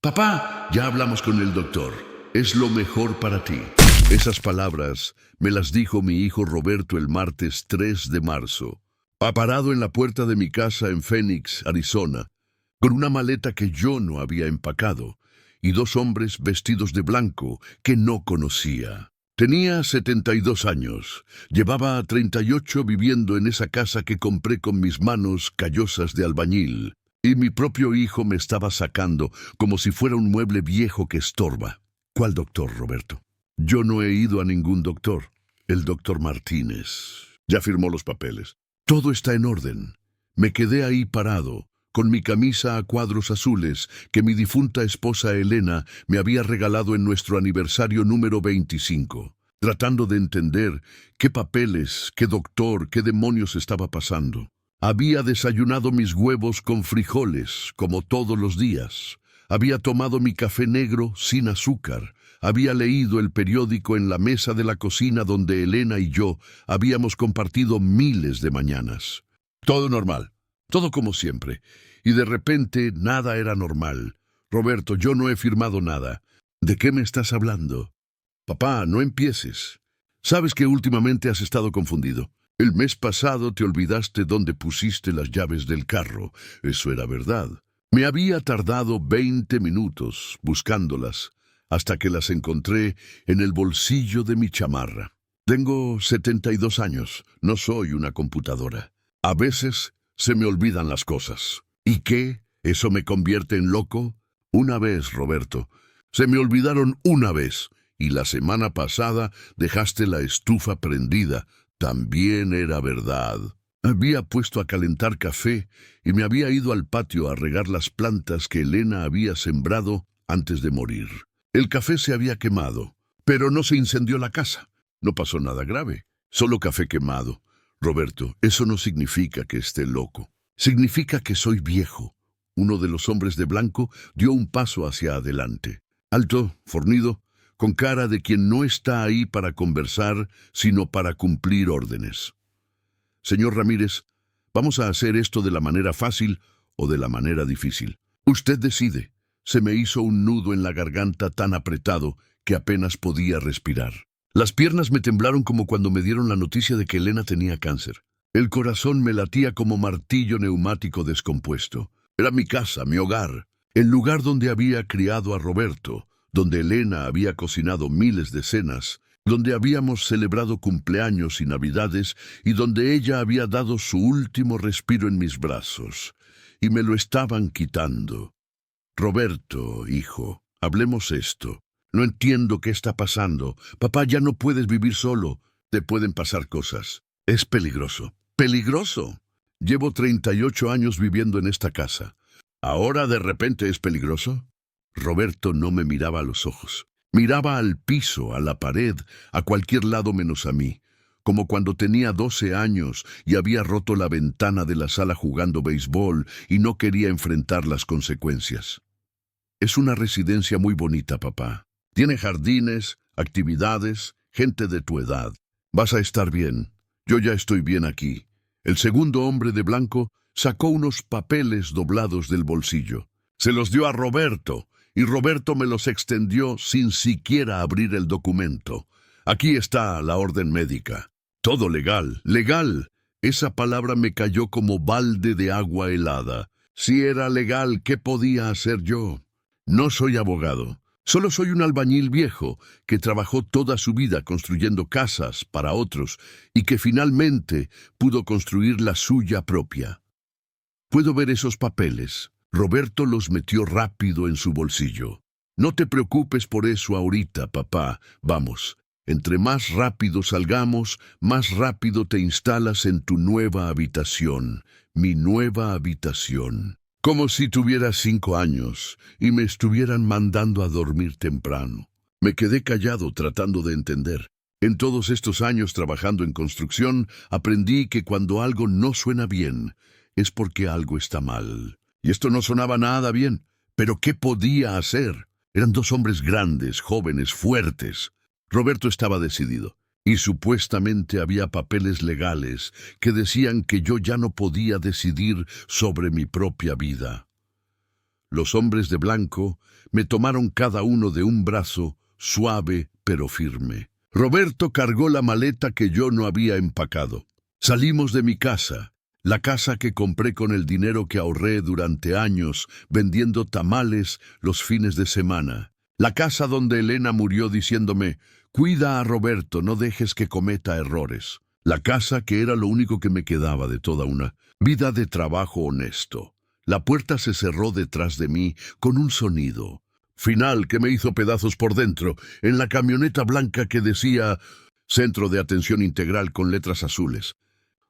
Papá, ya hablamos con el doctor. Es lo mejor para ti. Esas palabras me las dijo mi hijo Roberto el martes 3 de marzo. Parado en la puerta de mi casa en Phoenix, Arizona, con una maleta que yo no había empacado y dos hombres vestidos de blanco que no conocía. Tenía 72 años, llevaba 38 viviendo en esa casa que compré con mis manos callosas de albañil, y mi propio hijo me estaba sacando como si fuera un mueble viejo que estorba. ¿Cuál doctor, Roberto? Yo no he ido a ningún doctor. El doctor Martínez. Ya firmó los papeles. Todo está en orden. Me quedé ahí parado, con mi camisa a cuadros azules que mi difunta esposa Elena me había regalado en nuestro aniversario número 25, tratando de entender qué papeles, qué doctor, qué demonios estaba pasando. Había desayunado mis huevos con frijoles, como todos los días. Había tomado mi café negro sin azúcar. Había leído el periódico en la mesa de la cocina donde Elena y yo habíamos compartido miles de mañanas. Todo normal, todo como siempre. Y de repente nada era normal. Roberto, yo no he firmado nada. ¿De qué me estás hablando? Papá, no empieces. Sabes que últimamente has estado confundido. El mes pasado te olvidaste dónde pusiste las llaves del carro. Eso era verdad. Me había tardado 20 minutos buscándolas, hasta que las encontré en el bolsillo de mi chamarra. Tengo 72 años, no soy una computadora. A veces se me olvidan las cosas. ¿Y qué? ¿Eso me convierte en loco? Una vez, Roberto. Se me olvidaron una vez, y la semana pasada dejaste la estufa prendida. También era verdad. Había puesto a calentar café y me había ido al patio a regar las plantas que Elena había sembrado antes de morir. El café se había quemado, pero no se incendió la casa. No pasó nada grave, solo café quemado. Roberto, eso no significa que esté loco. Significa que soy viejo. Uno de los hombres de blanco dio un paso hacia adelante. Alto, fornido, con cara de quien no está ahí para conversar, sino para cumplir órdenes. Señor Ramírez, vamos a hacer esto de la manera fácil o de la manera difícil. Usted decide. Se me hizo un nudo en la garganta tan apretado que apenas podía respirar. Las piernas me temblaron como cuando me dieron la noticia de que Elena tenía cáncer. El corazón me latía como martillo neumático descompuesto. Era mi casa, mi hogar, el lugar donde había criado a Roberto, donde Elena había cocinado miles de cenas, donde habíamos celebrado cumpleaños y navidades y donde ella había dado su último respiro en mis brazos. Y me lo estaban quitando. Roberto, hijo, hablemos esto. No entiendo qué está pasando. Papá, ya no puedes vivir solo. Te pueden pasar cosas. Es peligroso. ¿Peligroso? Llevo 38 años viviendo en esta casa. ¿Ahora de repente es peligroso? Roberto no me miraba a los ojos. Miraba al piso, a la pared, a cualquier lado menos a mí, como cuando tenía 12 años y había roto la ventana de la sala jugando béisbol y no quería enfrentar las consecuencias. Es una residencia muy bonita, papá. Tiene jardines, actividades, gente de tu edad. Vas a estar bien. Yo ya estoy bien aquí. El segundo hombre de blanco sacó unos papeles doblados del bolsillo. Se los dio a Roberto, y Roberto me los extendió sin siquiera abrir el documento. Aquí está la orden médica. Todo legal, legal. Esa palabra me cayó como balde de agua helada. Si era legal, ¿qué podía hacer yo? No soy abogado. Solo soy un albañil viejo que trabajó toda su vida construyendo casas para otros y que finalmente pudo construir la suya propia. ¿Puedo ver esos papeles? Roberto los metió rápido en su bolsillo. No te preocupes por eso ahorita, papá. Vamos, entre más rápido salgamos, más rápido te instalas en tu nueva habitación. Mi nueva habitación. Como si tuviera 5 años y me estuvieran mandando a dormir temprano. Me quedé callado tratando de entender. En todos estos años trabajando en construcción, aprendí que cuando algo no suena bien, es porque algo está mal. Y esto no sonaba nada bien. ¿Pero qué podía hacer? Eran dos hombres grandes, jóvenes, fuertes. Roberto estaba decidido. Y supuestamente había papeles legales que decían que yo ya no podía decidir sobre mi propia vida. Los hombres de blanco me tomaron cada uno de un brazo, suave pero firme. Roberto cargó la maleta que yo no había empacado. Salimos de mi casa, la casa que compré con el dinero que ahorré durante años vendiendo tamales los fines de semana. La casa donde Elena murió diciéndome, cuida a Roberto, no dejes que cometa errores. La casa que era lo único que me quedaba de toda una vida de trabajo honesto. La puerta se cerró detrás de mí con un sonido final que me hizo pedazos por dentro, en la camioneta blanca que decía Centro de Atención Integral con letras azules.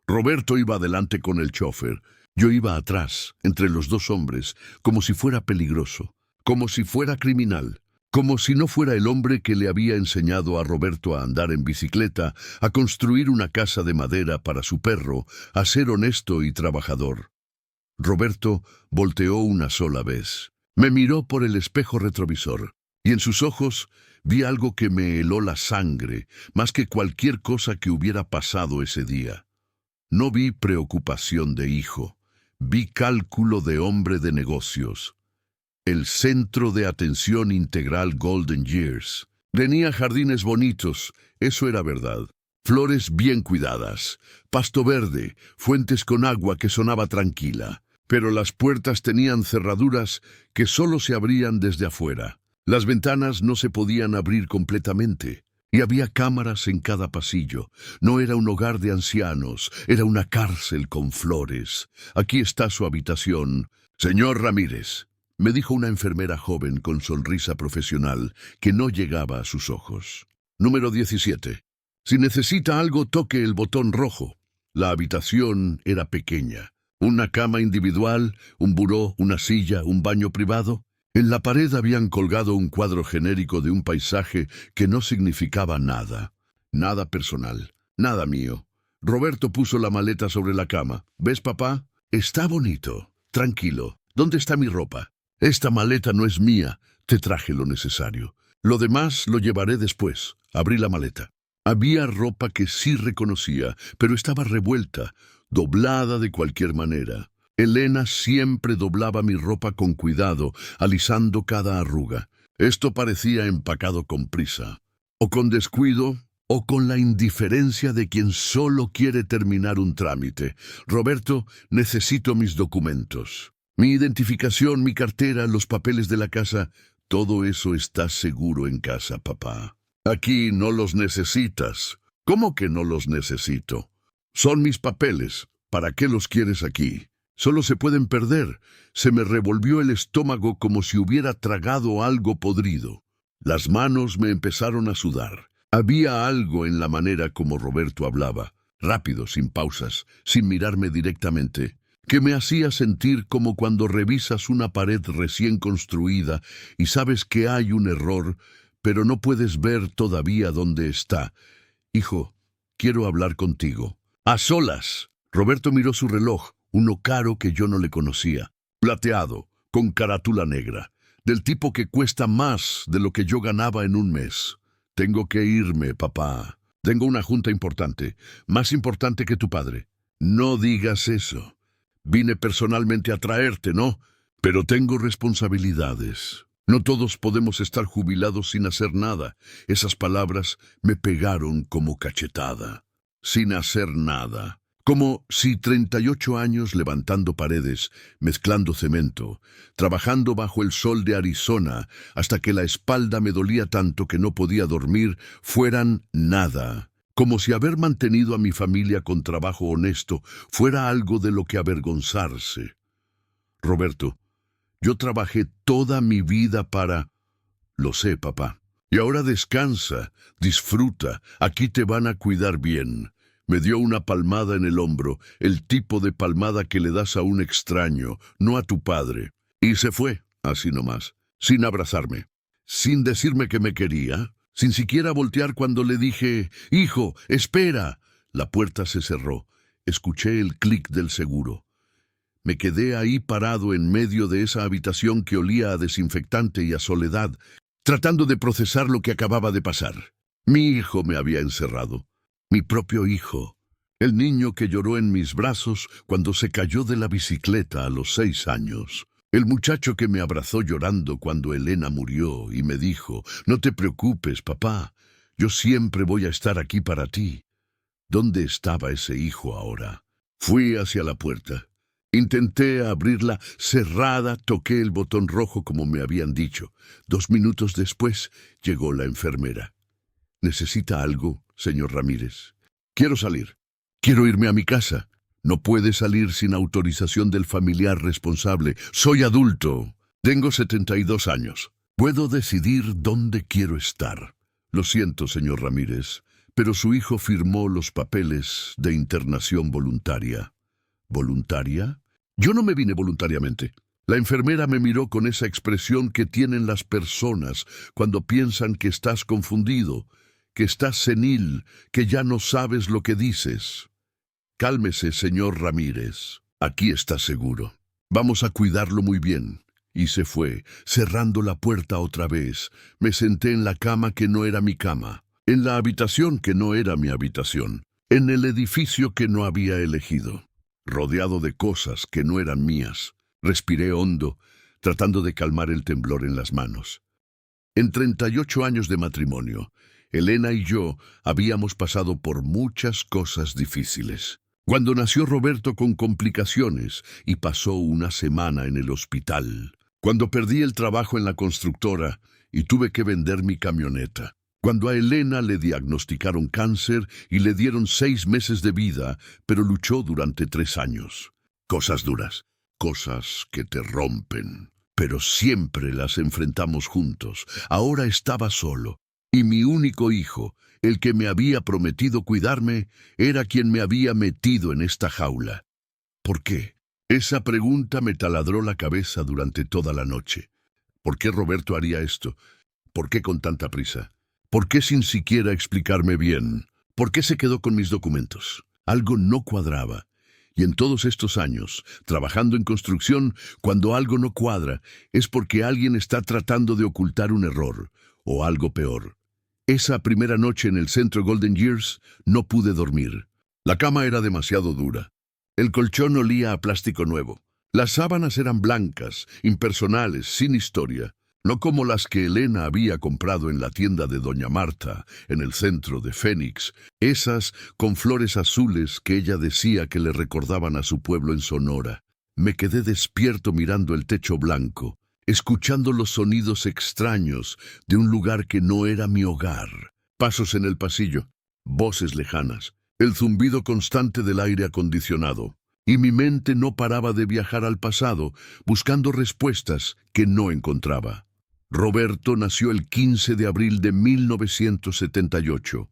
Roberto iba adelante con el chofer. Yo iba atrás, entre los dos hombres, como si fuera peligroso, como si fuera criminal, como si no fuera el hombre que le había enseñado a Roberto a andar en bicicleta, a construir una casa de madera para su perro, a ser honesto y trabajador. Roberto volteó una sola vez. Me miró por el espejo retrovisor, y en sus ojos vi algo que me heló la sangre, más que cualquier cosa que hubiera pasado ese día. No vi preocupación de hijo, vi cálculo de hombre de negocios. El Centro de Atención Integral Golden Years. Tenía jardines bonitos, eso era verdad. Flores bien cuidadas, pasto verde, fuentes con agua que sonaba tranquila. Pero las puertas tenían cerraduras que solo se abrían desde afuera. Las ventanas no se podían abrir completamente. Y había cámaras en cada pasillo. No era un hogar de ancianos, era una cárcel con flores. Aquí está su habitación, señor Ramírez, me dijo una enfermera joven con sonrisa profesional que no llegaba a sus ojos. Número 17. Si necesita algo, toque el botón rojo. La habitación era pequeña. Una cama individual, un buró, una silla, un baño privado. En la pared habían colgado un cuadro genérico de un paisaje que no significaba nada. Nada personal, nada mío. Roberto puso la maleta sobre la cama. ¿Ves, papá? Está bonito. Tranquilo. ¿Dónde está mi ropa? Esta maleta no es mía. Te traje lo necesario. Lo demás lo llevaré después. Abrí la maleta. Había ropa que sí reconocía, pero estaba revuelta, doblada de cualquier manera. Elena siempre doblaba mi ropa con cuidado, alisando cada arruga. Esto parecía empacado con prisa, o con descuido, o con la indiferencia de quien solo quiere terminar un trámite. Roberto, necesito mis documentos. Mi identificación, mi cartera, los papeles de la casa, todo eso está seguro en casa, papá. Aquí no los necesitas. ¿Cómo que no los necesito? Son mis papeles. ¿Para qué los quieres aquí? Solo se pueden perder. Se me revolvió el estómago como si hubiera tragado algo podrido. Las manos me empezaron a sudar. Había algo en la manera como Roberto hablaba, rápido, sin pausas, sin mirarme directamente, que me hacía sentir como cuando revisas una pared recién construida y sabes que hay un error, pero no puedes ver todavía dónde está. Hijo, quiero hablar contigo. A solas. Roberto miró su reloj, uno caro que yo no le conocía, plateado, con carátula negra, del tipo que cuesta más de lo que yo ganaba en un mes. Tengo que irme, papá. Tengo una junta importante, más importante que tu padre. No digas eso. Vine personalmente a traerte, ¿no? Pero tengo responsabilidades. No todos podemos estar jubilados sin hacer nada. Esas palabras me pegaron como cachetada. Sin hacer nada. Como si 38 años levantando paredes, mezclando cemento, trabajando bajo el sol de Arizona, hasta que la espalda me dolía tanto que no podía dormir, fueran nada. Como si haber mantenido a mi familia con trabajo honesto fuera algo de lo que avergonzarse. Roberto, yo trabajé toda mi vida para... Lo sé, papá. Y ahora descansa, disfruta, aquí te van a cuidar bien. Me dio una palmada en el hombro, el tipo de palmada que le das a un extraño, no a tu padre. Y se fue, así nomás, sin abrazarme, sin decirme que me quería, sin siquiera voltear cuando le dije, «Hijo, espera». La puerta se cerró. Escuché el clic del seguro. Me quedé ahí parado en medio de esa habitación que olía a desinfectante y a soledad, tratando de procesar lo que acababa de pasar. Mi hijo me había encerrado. Mi propio hijo. El niño que lloró en mis brazos cuando se cayó de la bicicleta a los 6 años. El muchacho que me abrazó llorando cuando Elena murió y me dijo, «No te preocupes, papá, yo siempre voy a estar aquí para ti». ¿Dónde estaba ese hijo ahora? Fui hacia la puerta. Intenté abrirla cerrada, toqué el botón rojo como me habían dicho. 2 minutos después llegó la enfermera. «¿Necesita algo, señor Ramírez?» «Quiero salir. Quiero irme a mi casa». «No puede salir sin autorización del familiar responsable. Soy adulto. Tengo 72 años. Puedo decidir dónde quiero estar». «Lo siento, señor Ramírez, pero su hijo firmó los papeles de internación voluntaria». ¿Voluntaria? Yo no me vine voluntariamente. La enfermera me miró con esa expresión que tienen las personas cuando piensan que estás confundido, que estás senil, que ya no sabes lo que dices. «Cálmese, señor Ramírez. Aquí está seguro. Vamos a cuidarlo muy bien». Y se fue, cerrando la puerta otra vez. Me senté en la cama que no era mi cama, en la habitación que no era mi habitación, en el edificio que no había elegido, rodeado de cosas que no eran mías. Respiré hondo, tratando de calmar el temblor en las manos. En 38 años de matrimonio, Elena y yo habíamos pasado por muchas cosas difíciles. Cuando nació Roberto con complicaciones y pasó una semana en el hospital. Cuando perdí el trabajo en la constructora y tuve que vender mi camioneta. Cuando a Elena le diagnosticaron cáncer y le dieron 6 meses de vida, pero luchó durante 3 años. Cosas duras, cosas que te rompen, pero siempre las enfrentamos juntos. Ahora estaba solo, y mi único hijo, el que me había prometido cuidarme, era quien me había metido en esta jaula. ¿Por qué? Esa pregunta me taladró la cabeza durante toda la noche. ¿Por qué Roberto haría esto? ¿Por qué con tanta prisa? ¿Por qué sin siquiera explicarme bien? ¿Por qué se quedó con mis documentos? Algo no cuadraba. Y en todos estos años, trabajando en construcción, cuando algo no cuadra, es porque alguien está tratando de ocultar un error, o algo peor. Esa primera noche en el centro Golden Years no pude dormir. La cama era demasiado dura. El colchón olía a plástico nuevo. Las sábanas eran blancas, impersonales, sin historia. No como las que Elena había comprado en la tienda de Doña Marta, en el centro de Phoenix, esas con flores azules que ella decía que le recordaban a su pueblo en Sonora. Me quedé despierto mirando el techo blanco, escuchando los sonidos extraños de un lugar que no era mi hogar. Pasos en el pasillo, voces lejanas, el zumbido constante del aire acondicionado. Y mi mente no paraba de viajar al pasado, buscando respuestas que no encontraba. Roberto nació el 15 de abril de 1978.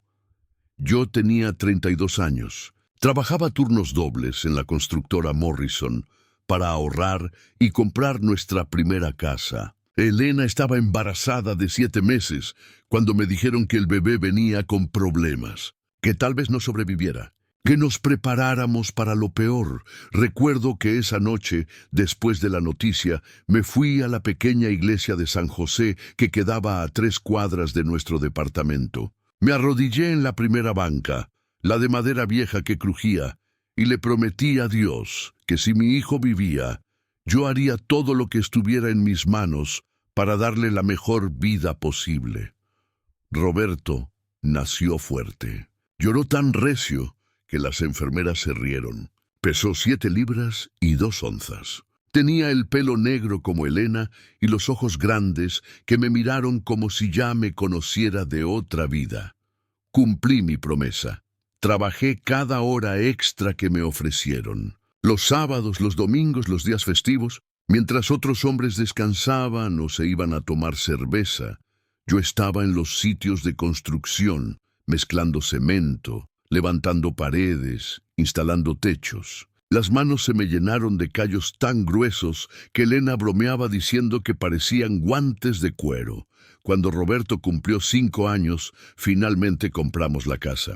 Yo tenía 32 años. Trabajaba turnos dobles en la constructora Morrison para ahorrar y comprar nuestra primera casa. Elena estaba embarazada de 7 meses cuando me dijeron que el bebé venía con problemas, que tal vez no sobreviviera, que nos preparáramos para lo peor. Recuerdo que esa noche, después de la noticia, me fui a la pequeña iglesia de San José que quedaba a 3 cuadras de nuestro departamento. Me arrodillé en la primera banca, la de madera vieja que crujía, y le prometí a Dios que si mi hijo vivía, yo haría todo lo que estuviera en mis manos para darle la mejor vida posible. Roberto nació fuerte. Lloró tan recio que las enfermeras se rieron. Pesó 7 libras y 2 onzas. Tenía el pelo negro como Elena y los ojos grandes que me miraron como si ya me conociera de otra vida. Cumplí mi promesa. Trabajé cada hora extra que me ofrecieron. Los sábados, los domingos, los días festivos, mientras otros hombres descansaban o se iban a tomar cerveza, yo estaba en los sitios de construcción, mezclando cemento, levantando paredes, instalando techos. Las manos se me llenaron de callos tan gruesos que Elena bromeaba diciendo que parecían guantes de cuero. Cuando Roberto cumplió 5 años, finalmente compramos la casa.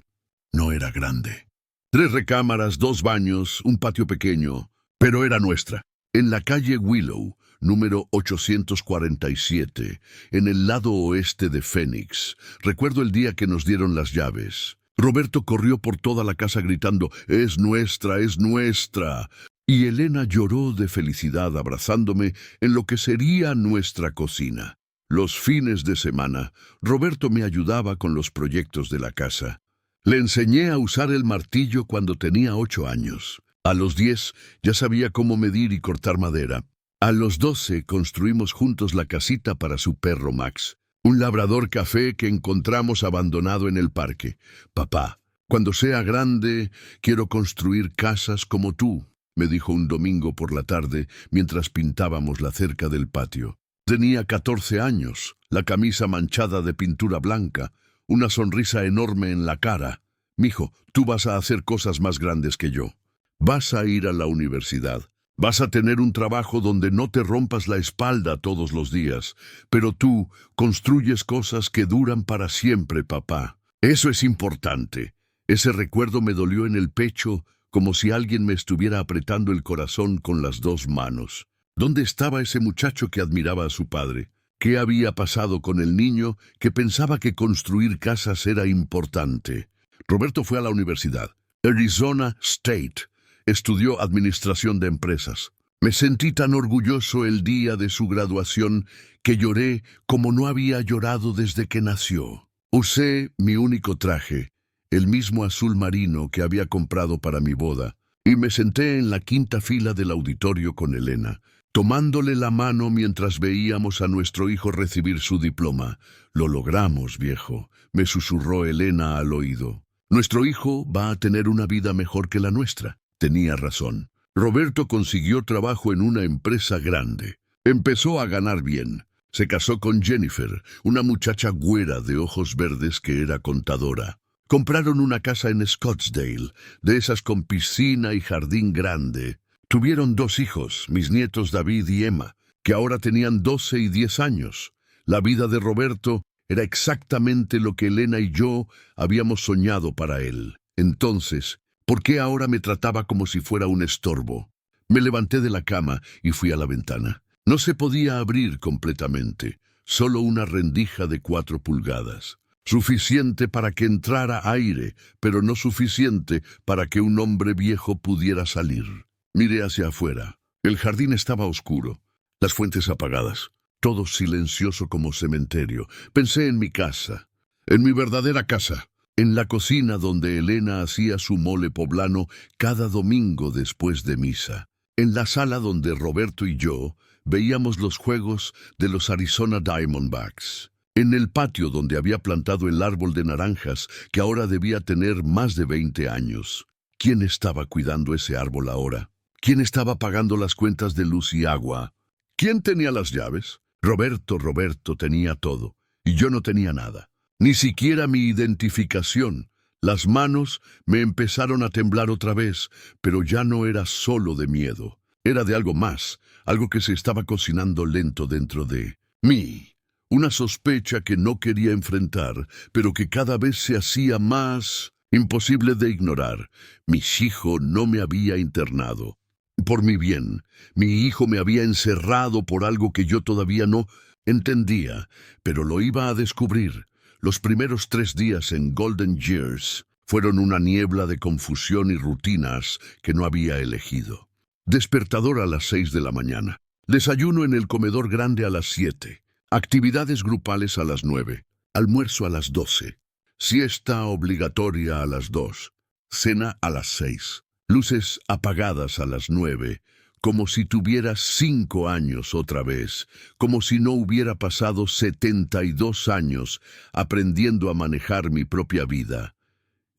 No era grande. 3 recámaras, 2 baños, un patio pequeño, pero era nuestra. En la calle Willow, número 847, en el lado oeste de Phoenix. Recuerdo el día que nos dieron las llaves. Roberto corrió por toda la casa gritando, «¡Es nuestra, es nuestra!». y Elena lloró de felicidad abrazándome en lo que sería nuestra cocina. Los fines de semana, Roberto me ayudaba con los proyectos de la casa. Le enseñé a usar el martillo cuando tenía 8 años. A los 10 ya sabía cómo medir y cortar madera. A los 12 construimos juntos la casita para su perro Max, un labrador café que encontramos abandonado en el parque. Papá, cuando sea grande, quiero construir casas como tú, me dijo un domingo por la tarde mientras pintábamos la cerca del patio. Tenía 14 años, la camisa manchada de pintura blanca, una sonrisa enorme en la cara. Mijo, tú vas a hacer cosas más grandes que yo. Vas a ir a la universidad. Vas a tener un trabajo donde no te rompas la espalda todos los días, pero tú construyes cosas que duran para siempre, papá. Eso es importante. Ese recuerdo me dolió en el pecho como si alguien me estuviera apretando el corazón con las 2 manos. ¿Dónde estaba ese muchacho que admiraba a su padre? ¿Qué había pasado con el niño que pensaba que construir casas era importante? Roberto fue a la universidad, Arizona State. Estudió administración de empresas. Me sentí tan orgulloso el día de su graduación que lloré como no había llorado desde que nació. Usé mi único traje, el mismo azul marino que había comprado para mi boda, y me senté en la 5ª fila del auditorio con Elena, tomándole la mano mientras veíamos a nuestro hijo recibir su diploma. «Lo logramos, viejo», me susurró Elena al oído. «Nuestro hijo va a tener una vida mejor que la nuestra». Tenía razón. Roberto consiguió trabajo en una empresa grande. Empezó a ganar bien. Se casó con Jennifer, una muchacha güera de ojos verdes que era contadora. Compraron una casa en Scottsdale, de esas con piscina y jardín grande. Tuvieron 2 hijos, mis nietos David y Emma, que ahora tenían 12 y 10 años. La vida de Roberto era exactamente lo que Elena y yo habíamos soñado para él. Entonces, ¿por qué ahora me trataba como si fuera un estorbo? Me levanté de la cama y fui a la ventana. No se podía abrir completamente, solo una rendija de 4 pulgadas. Suficiente para que entrara aire, pero no suficiente para que un hombre viejo pudiera salir. Miré hacia afuera. El jardín estaba oscuro, las fuentes apagadas, todo silencioso como cementerio. Pensé en mi casa, en mi verdadera casa. En la cocina donde Elena hacía su mole poblano cada domingo después de misa. En la sala donde Roberto y yo veíamos los juegos de los Arizona Diamondbacks. En el patio donde había plantado el árbol de naranjas que ahora debía tener más de 20 años. ¿Quién estaba cuidando ese árbol ahora? ¿Quién estaba pagando las cuentas de luz y agua? ¿Quién tenía las llaves? Roberto tenía todo, y yo no tenía nada. Ni siquiera mi identificación. Las manos me empezaron a temblar otra vez, pero ya no era solo de miedo. Era de algo más, algo que se estaba cocinando lento dentro de mí. Una sospecha que no quería enfrentar, pero que cada vez se hacía más imposible de ignorar. Mi hijo no me había internado. Por mi bien, mi hijo me había encerrado por algo que yo todavía no entendía, pero lo iba a descubrir. Los primeros 3 días en Golden Years fueron una niebla de confusión y rutinas que no había elegido. Despertador a las 6 de la mañana. Desayuno en el comedor grande a las 7. Actividades grupales a las 9. Almuerzo a las 12. Siesta obligatoria a las 2. Cena a las 6. Luces apagadas a las 9. Como si tuviera 5 años otra vez, como si no hubiera pasado 72 años aprendiendo a manejar mi propia vida.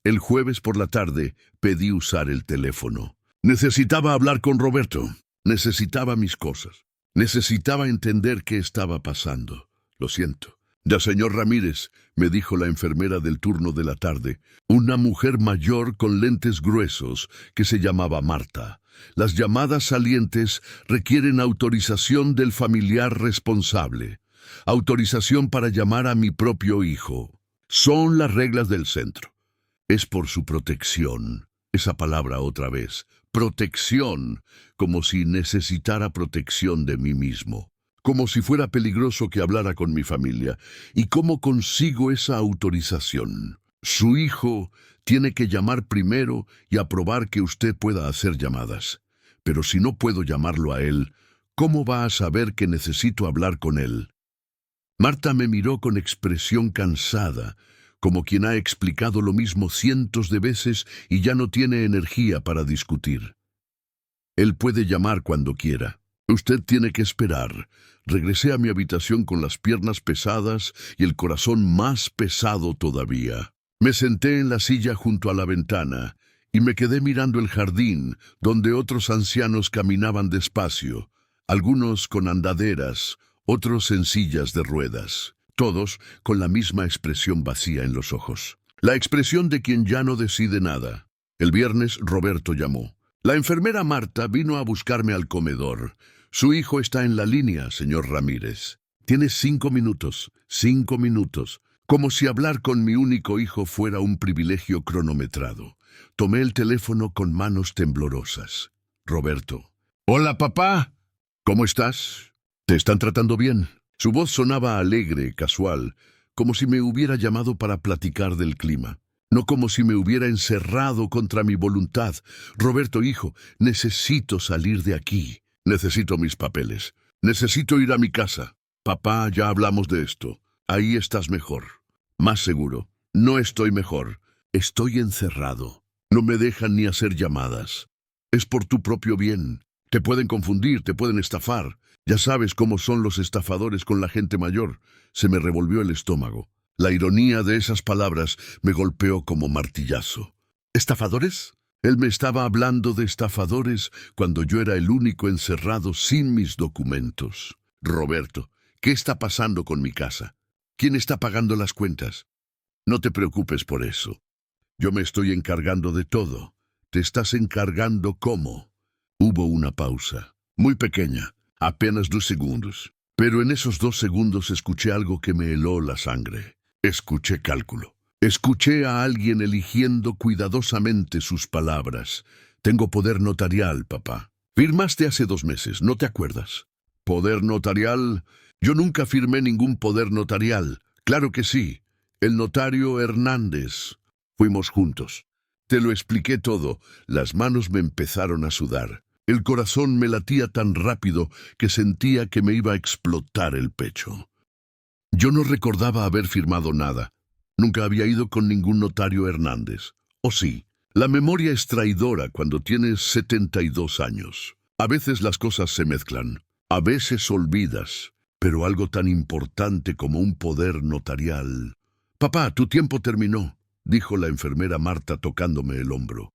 El jueves por la tarde pedí usar el teléfono. Necesitaba hablar con Roberto. Necesitaba mis cosas. Necesitaba entender qué estaba pasando. Lo siento. «Ya, señor Ramírez», me dijo la enfermera del turno de la tarde, una mujer mayor con lentes gruesos que se llamaba Marta. «Las llamadas salientes requieren autorización del familiar responsable. Autorización para llamar a mi propio hijo. Son las reglas del centro. Es por su protección». Esa palabra otra vez. Protección. Como si necesitara protección de mí mismo. Como si fuera peligroso que hablara con mi familia. ¿Y cómo consigo esa autorización? Su hijo tiene que llamar primero y aprobar que usted pueda hacer llamadas. Pero si no puedo llamarlo a él, ¿cómo va a saber que necesito hablar con él? Marta me miró con expresión cansada, como quien ha explicado lo mismo cientos de veces y ya no tiene energía para discutir. Él puede llamar cuando quiera. Usted tiene que esperar. Regresé a mi habitación con las piernas pesadas y el corazón más pesado todavía. Me senté en la silla junto a la ventana y me quedé mirando el jardín, donde otros ancianos caminaban despacio, algunos con andaderas, otros en sillas de ruedas, todos con la misma expresión vacía en los ojos. La expresión de quien ya no decide nada. El viernes Roberto llamó. La enfermera Marta vino a buscarme al comedor. Su hijo está en la línea, señor Ramírez. Tiene 5 minutos, 5 minutos. Como si hablar con mi único hijo fuera un privilegio cronometrado. Tomé el teléfono con manos temblorosas. Roberto. Hola, papá. ¿Cómo estás? ¿Te están tratando bien? Su voz sonaba alegre, casual, como si me hubiera llamado para platicar del clima. No como si me hubiera encerrado contra mi voluntad. Roberto, hijo, necesito salir de aquí. Necesito mis papeles. Necesito ir a mi casa. Papá, ya hablamos de esto. Ahí estás mejor. Más seguro. No estoy mejor. Estoy encerrado. No me dejan ni hacer llamadas. Es por tu propio bien. Te pueden confundir, te pueden estafar. Ya sabes cómo son los estafadores con la gente mayor. Se me revolvió el estómago. La ironía de esas palabras me golpeó como martillazo. ¿Estafadores? Él me estaba hablando de estafadores cuando yo era el único encerrado sin mis documentos. Roberto, ¿qué está pasando con mi casa? ¿Quién está pagando las cuentas? No te preocupes por eso. Yo me estoy encargando de todo. ¿Te estás encargando cómo? Hubo una pausa, muy pequeña, apenas 2 segundos. Pero en esos 2 segundos escuché algo que me heló la sangre. Escuché cálculo. Escuché a alguien eligiendo cuidadosamente sus palabras. Tengo poder notarial, papá. Firmaste hace 2 meses, ¿no te acuerdas? ¿Poder notarial? Yo nunca firmé ningún poder notarial. Claro que sí. El notario Hernández. Fuimos juntos. Te lo expliqué todo. Las manos me empezaron a sudar. El corazón me latía tan rápido que sentía que me iba a explotar el pecho. Yo no recordaba haber firmado nada. Nunca había ido con ningún notario Hernández. ¿O sí? La memoria es traidora cuando tienes 72 años. A veces las cosas se mezclan. A veces olvidas. Pero algo tan importante como un poder notarial. Papá, tu tiempo terminó, dijo la enfermera Marta tocándome el hombro.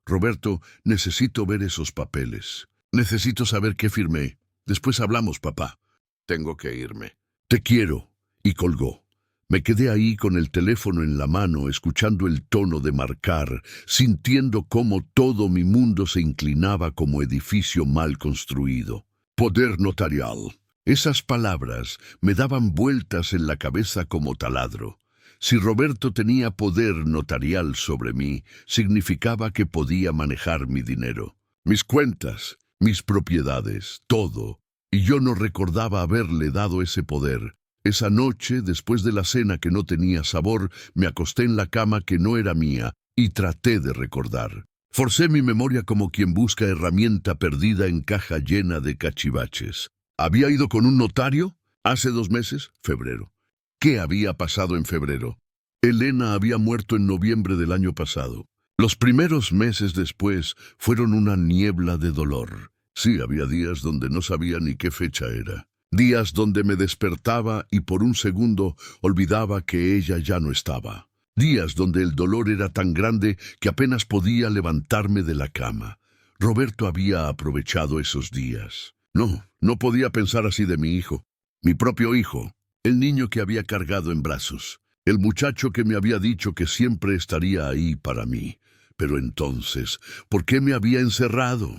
Roberto, necesito ver esos papeles. Necesito saber qué firmé. Después hablamos, papá. Tengo que irme. Te quiero. Y colgó. Me quedé ahí con el teléfono en la mano, escuchando el tono de marcar, sintiendo cómo todo mi mundo se inclinaba como edificio mal construido. Poder notarial. Esas palabras me daban vueltas en la cabeza como taladro. Si Roberto tenía poder notarial sobre mí, significaba que podía manejar mi dinero, mis cuentas, mis propiedades, todo. Y yo no recordaba haberle dado ese poder. Esa noche, después de la cena que no tenía sabor, me acosté en la cama que no era mía y traté de recordar. Forcé mi memoria como quien busca herramienta perdida en caja llena de cachivaches. ¿Había ido con un notario? ¿Hace 2 meses? Febrero. ¿Qué había pasado en febrero? Elena había muerto en noviembre del año pasado. Los primeros meses después fueron una niebla de dolor. Sí, había días donde no sabía ni qué fecha era. Días donde me despertaba y por un segundo olvidaba que ella ya no estaba. Días donde el dolor era tan grande que apenas podía levantarme de la cama. Roberto había aprovechado esos días. No podía pensar así de mi hijo. Mi propio hijo. El niño que había cargado en brazos. El muchacho que me había dicho que siempre estaría ahí para mí. Pero entonces, ¿por qué me había encerrado?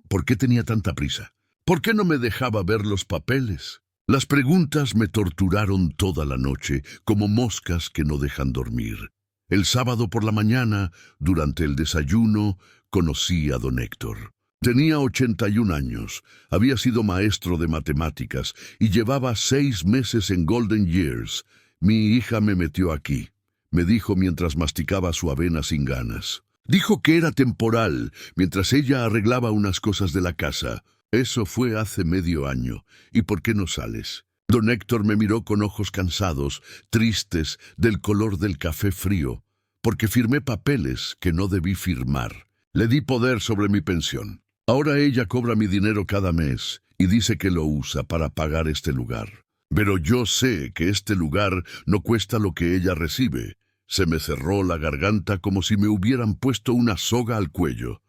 ¿Por qué tenía tanta prisa? ¿Por qué no me dejaba ver los papeles? Las preguntas me torturaron toda la noche, como moscas que no dejan dormir. El sábado por la mañana, durante el desayuno, conocí a don Héctor. Tenía 81 años, había sido maestro de matemáticas y llevaba 6 meses en Golden Years. Mi hija me metió aquí, me dijo mientras masticaba su avena sin ganas. Dijo que era temporal, mientras ella arreglaba unas cosas de la casa. Eso fue hace medio año. ¿Y por qué no sales? Don Héctor me miró con ojos cansados, tristes, del color del café frío, porque firmé papeles que no debí firmar. Le di poder sobre mi pensión. Ahora ella cobra mi dinero cada mes y dice que lo usa para pagar este lugar. Pero yo sé que este lugar no cuesta lo que ella recibe. Se me cerró la garganta como si me hubieran puesto una soga al cuello.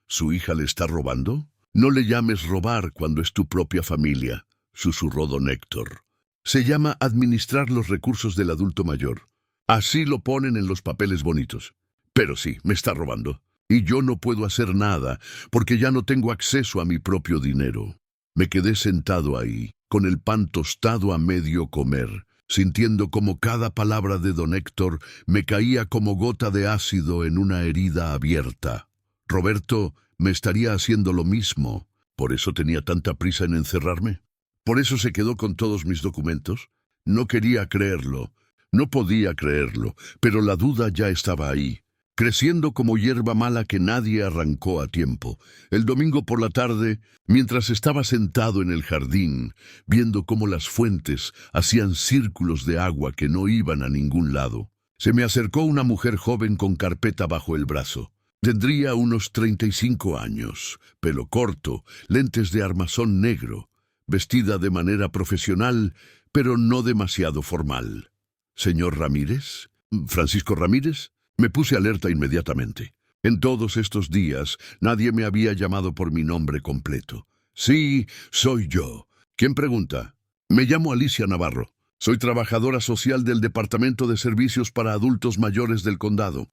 ¿Su hija le está robando? No le llames robar cuando es tu propia familia, susurró don Héctor. Se llama administrar los recursos del adulto mayor. Así lo ponen en los papeles bonitos. Pero sí, me está robando. Y yo no puedo hacer nada, porque ya no tengo acceso a mi propio dinero. Me quedé sentado ahí, con el pan tostado a medio comer, sintiendo como cada palabra de don Héctor me caía como gota de ácido en una herida abierta. Roberto me estaría haciendo lo mismo. ¿Por eso tenía tanta prisa en encerrarme? ¿Por eso se quedó con todos mis documentos? No quería creerlo. No podía creerlo, pero la duda ya estaba ahí, creciendo como hierba mala que nadie arrancó a tiempo. El domingo por la tarde, mientras estaba sentado en el jardín, viendo cómo las fuentes hacían círculos de agua que no iban a ningún lado, se me acercó una mujer joven con carpeta bajo el brazo. Tendría unos 35 años, pelo corto, lentes de armazón negro, vestida de manera profesional, pero no demasiado formal. ¿Señor Ramírez? ¿Francisco Ramírez? Me puse alerta inmediatamente. En todos estos días nadie me había llamado por mi nombre completo. Sí, soy yo. ¿Quién pregunta? Me llamo Alicia Navarro. Soy trabajadora social del Departamento de Servicios para Adultos Mayores del Condado.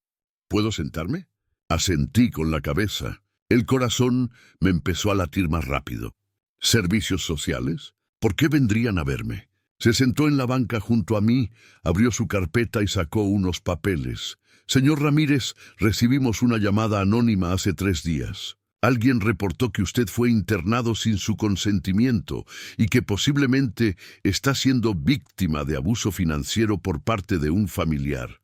¿Puedo sentarme? Asentí con la cabeza. El corazón me empezó a latir más rápido. ¿Servicios sociales? ¿Por qué vendrían a verme? Se sentó en la banca junto a mí, abrió su carpeta y sacó unos papeles. Señor Ramírez, recibimos una llamada anónima hace 3 días. Alguien reportó que usted fue internado sin su consentimiento y que posiblemente está siendo víctima de abuso financiero por parte de un familiar.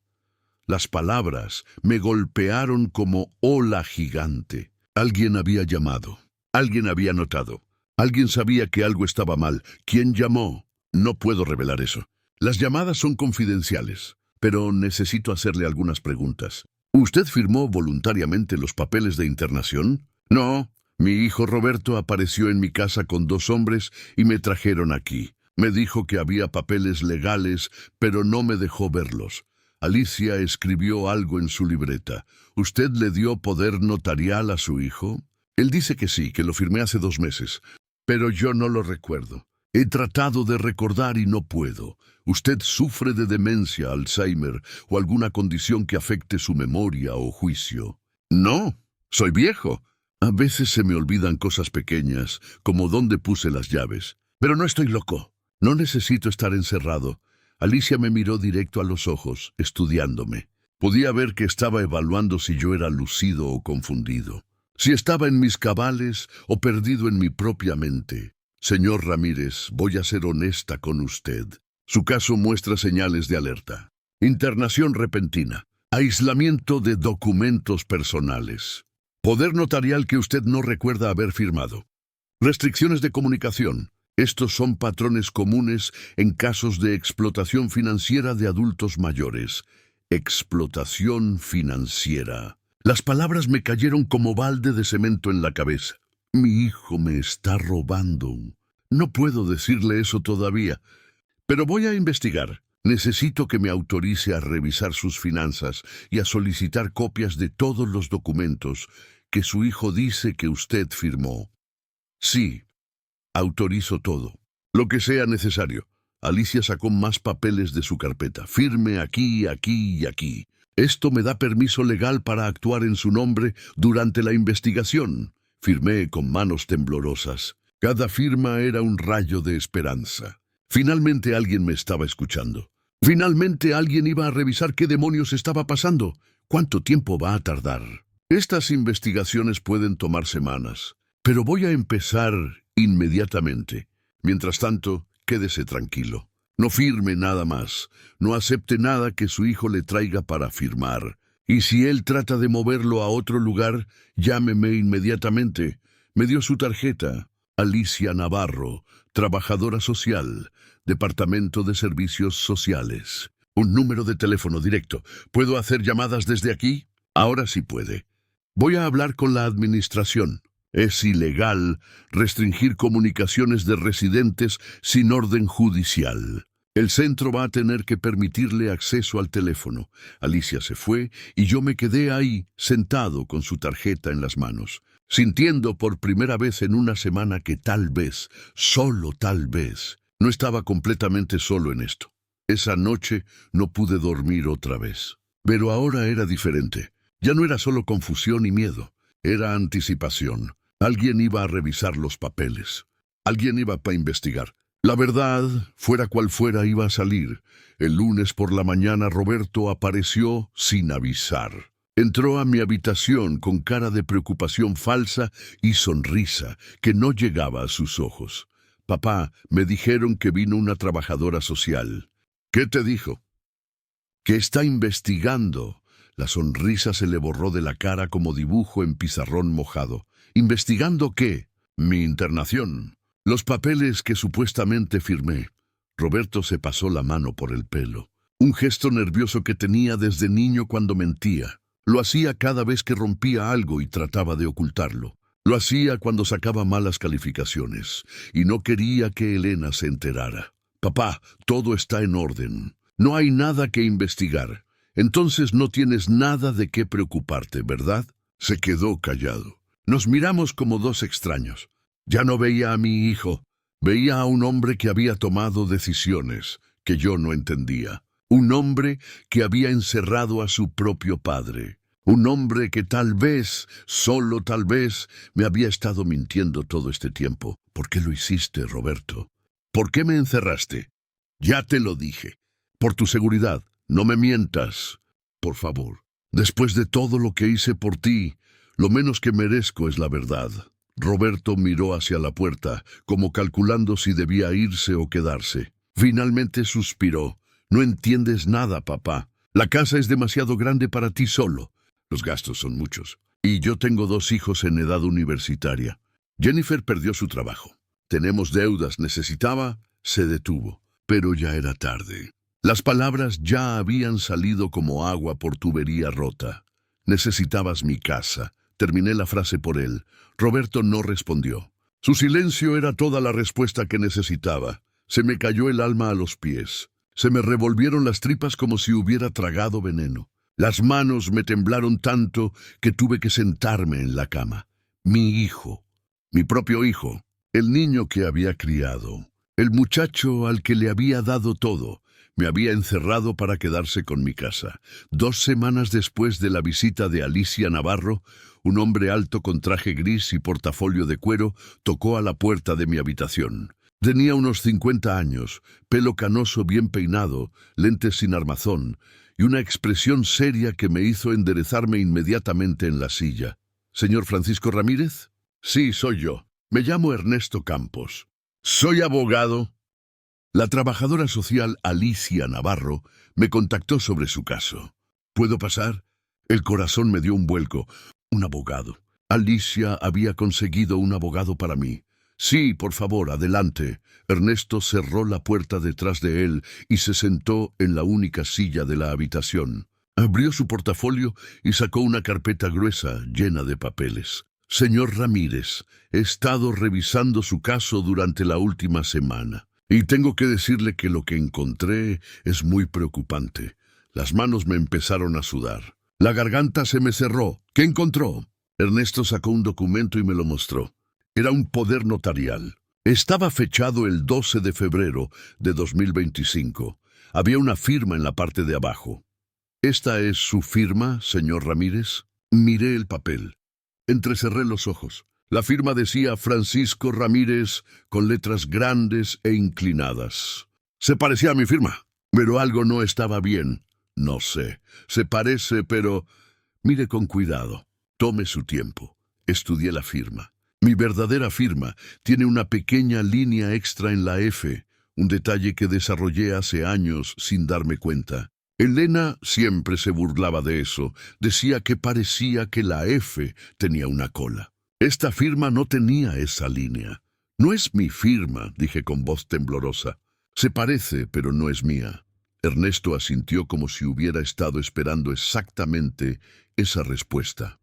Las palabras me golpearon como ola gigante. Alguien había llamado. Alguien había notado. Alguien sabía que algo estaba mal. ¿Quién llamó? No puedo revelar eso. Las llamadas son confidenciales, pero necesito hacerle algunas preguntas. ¿Usted firmó voluntariamente los papeles de internación? No. Mi hijo Roberto apareció en mi casa con 2 hombres y me trajeron aquí. Me dijo que había papeles legales, pero no me dejó verlos. Alicia escribió algo en su libreta. ¿Usted le dio poder notarial a su hijo? Él dice que sí, que lo firmé hace 2 meses, pero yo no lo recuerdo. He tratado de recordar y no puedo. ¿Usted sufre de demencia, Alzheimer o alguna condición que afecte su memoria o juicio? No, soy viejo. A veces se me olvidan cosas pequeñas, como dónde puse las llaves. Pero no estoy loco. No necesito estar encerrado. Alicia me miró directo a los ojos, estudiándome. Podía ver que estaba evaluando si yo era lucido o confundido, si estaba en mis cabales o perdido en mi propia mente. Señor Ramírez, voy a ser honesta con usted. Su caso muestra señales de alerta. Internación repentina. Aislamiento de documentos personales. Poder notarial que usted no recuerda haber firmado. Restricciones de comunicación. Estos son patrones comunes en casos de explotación financiera de adultos mayores. Explotación financiera. Las palabras me cayeron como balde de cemento en la cabeza. Mi hijo me está robando. No puedo decirle eso todavía, pero voy a investigar. Necesito que me autorice a revisar sus finanzas y a solicitar copias de todos los documentos que su hijo dice que usted firmó. Sí, autorizo todo. Lo que sea necesario. Alicia sacó más papeles de su carpeta. Firme aquí, aquí y aquí. Esto me da permiso legal para actuar en su nombre durante la investigación. Firmé con manos temblorosas. Cada firma era un rayo de esperanza. Finalmente alguien me estaba escuchando. Finalmente alguien iba a revisar qué demonios estaba pasando. ¿Cuánto tiempo va a tardar? Estas investigaciones pueden tomar semanas, pero voy a empezar inmediatamente. Mientras tanto, quédese tranquilo. No firme nada más. No acepte nada que su hijo le traiga para firmar. Y si él trata de moverlo a otro lugar, llámeme inmediatamente. Me dio su tarjeta. Alicia Navarro, trabajadora social, Departamento de Servicios Sociales. Un número de teléfono directo. ¿Puedo hacer llamadas desde aquí? Ahora sí puede. Voy a hablar con la administración. Es ilegal restringir comunicaciones de residentes sin orden judicial. El centro va a tener que permitirle acceso al teléfono. Alicia se fue y yo me quedé ahí, sentado con su tarjeta en las manos, sintiendo por primera vez en una semana que tal vez, solo tal vez, no estaba completamente solo en esto. Esa noche no pude dormir otra vez. Pero ahora era diferente. Ya no era solo confusión y miedo, era anticipación. Alguien iba a revisar los papeles. Alguien iba a investigar. La verdad, fuera cual fuera, iba a salir. El lunes por la mañana Roberto apareció sin avisar. Entró a mi habitación con cara de preocupación falsa y sonrisa que no llegaba a sus ojos. Papá, me dijeron que vino una trabajadora social. ¿Qué te dijo? Que está investigando. La sonrisa se le borró de la cara como dibujo en pizarrón mojado. ¿Investigando qué? Mi internación. Los papeles que supuestamente firmé. Roberto se pasó la mano por el pelo. Un gesto nervioso que tenía desde niño cuando mentía. Lo hacía cada vez que rompía algo y trataba de ocultarlo. Lo hacía cuando sacaba malas calificaciones y no quería que Elena se enterara. Papá, todo está en orden. No hay nada que investigar. Entonces no tienes nada de qué preocuparte, ¿verdad? Se quedó callado. Nos miramos como dos extraños. Ya no veía a mi hijo. Veía a un hombre que había tomado decisiones que yo no entendía. Un hombre que había encerrado a su propio padre. Un hombre que tal vez, solo tal vez, me había estado mintiendo todo este tiempo. ¿Por qué lo hiciste, Roberto? ¿Por qué me encerraste? Ya te lo dije. Por tu seguridad, no me mientas. Por favor. Después de todo lo que hice por ti, lo menos que merezco es la verdad. Roberto miró hacia la puerta, como calculando si debía irse o quedarse. Finalmente suspiró. No entiendes nada, papá. La casa es demasiado grande para ti solo. Los gastos son muchos. Y yo tengo 2 hijos en edad universitaria. Jennifer perdió su trabajo. Tenemos deudas, se detuvo. Pero ya era tarde. Las palabras ya habían salido como agua por tubería rota. Necesitabas mi casa. Terminé la frase por él. Roberto no respondió. Su silencio era toda la respuesta que necesitaba. Se me cayó el alma a los pies. Se me revolvieron las tripas como si hubiera tragado veneno. Las manos me temblaron tanto que tuve que sentarme en la cama. Mi hijo, mi propio hijo, el niño que había criado, el muchacho al que le había dado todo, me había encerrado para quedarse con mi casa. 2 semanas después de la visita de Alicia Navarro, un hombre alto con traje gris y portafolio de cuero tocó a la puerta de mi habitación. Tenía unos 50 años, pelo canoso bien peinado, lentes sin armazón y una expresión seria que me hizo enderezarme inmediatamente en la silla. ¿Señor Francisco Ramírez? Sí, soy yo. Me llamo Ernesto Campos. Soy abogado. La trabajadora social Alicia Navarro me contactó sobre su caso. ¿Puedo pasar? El corazón me dio un vuelco. Un abogado. Alicia había conseguido un abogado para mí. Sí, por favor, adelante. Ernesto cerró la puerta detrás de él y se sentó en la única silla de la habitación. Abrió su portafolio y sacó una carpeta gruesa llena de papeles. Señor Ramírez, he estado revisando su caso durante la última semana. Y tengo que decirle que lo que encontré es muy preocupante. Las manos me empezaron a sudar. La garganta se me cerró. ¿Qué encontró? Ernesto sacó un documento y me lo mostró. Era un poder notarial. Estaba fechado el 12 de febrero de 2025. Había una firma en la parte de abajo. ¿Esta es su firma, señor Ramírez? Miré el papel. Entrecerré los ojos. La firma decía Francisco Ramírez con letras grandes e inclinadas. Se parecía a mi firma, pero algo no estaba bien. No sé. Se parece, pero... Mire con cuidado. Tome su tiempo. Estudié la firma. Mi verdadera firma tiene una pequeña línea extra en la F, un detalle que desarrollé hace años sin darme cuenta. Elena siempre se burlaba de eso. Decía que parecía que la F tenía una cola. Esta firma no tenía esa línea. No es mi firma, dije con voz temblorosa. Se parece, pero no es mía. Ernesto asintió como si hubiera estado esperando exactamente esa respuesta.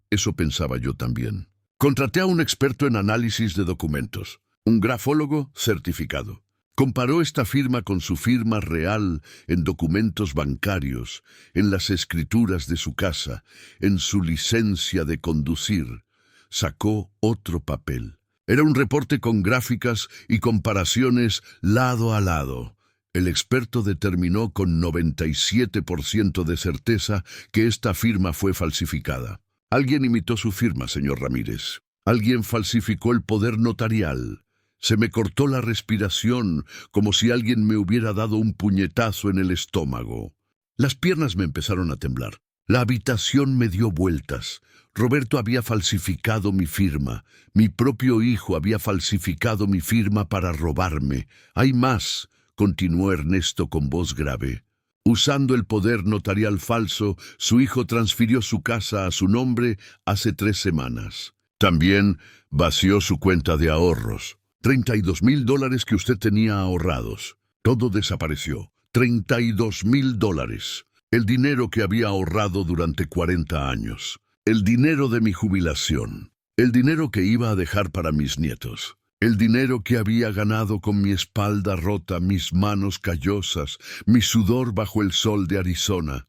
Eso pensaba yo también. Contraté a un experto en análisis de documentos, un grafólogo certificado. Comparó esta firma con su firma real en documentos bancarios, en las escrituras de su casa, en su licencia de conducir. Sacó otro papel. Era un reporte con gráficas y comparaciones lado a lado. El experto determinó con 97% de certeza que esta firma fue falsificada. Alguien imitó su firma, señor Ramírez. Alguien falsificó el poder notarial. Se me cortó la respiración como si alguien me hubiera dado un puñetazo en el estómago. Las piernas me empezaron a temblar. La habitación me dio vueltas. Roberto había falsificado mi firma. Mi propio hijo había falsificado mi firma para robarme. Hay más, continuó Ernesto con voz grave. Usando el poder notarial falso, su hijo transfirió su casa a su nombre hace 3 semanas. También vació su cuenta de ahorros. $32,000 que usted tenía ahorrados. Todo desapareció. $32,000. El dinero que había ahorrado durante 40 años. El dinero de mi jubilación. El dinero que iba a dejar para mis nietos. El dinero que había ganado con mi espalda rota, mis manos callosas, mi sudor bajo el sol de Arizona.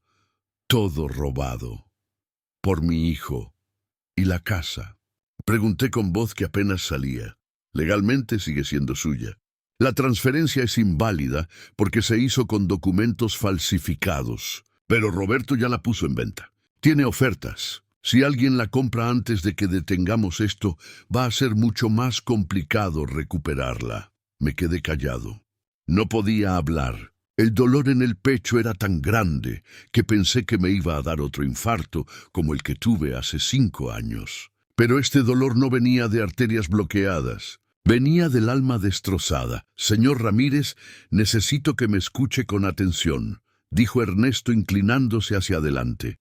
Todo robado. Por mi hijo. ¿Y la casa? Pregunté con voz que apenas salía. Legalmente sigue siendo suya. La transferencia es inválida porque se hizo con documentos falsificados. Pero Roberto ya la puso en venta. Tiene ofertas. Si alguien la compra antes de que detengamos esto, va a ser mucho más complicado recuperarla. Me quedé callado. No podía hablar. El dolor en el pecho era tan grande que pensé que me iba a dar otro infarto como el que tuve hace 5 años. Pero este dolor no venía de arterias bloqueadas. Venía del alma destrozada. Señor Ramírez, necesito que me escuche con atención, dijo Ernesto inclinándose hacia adelante.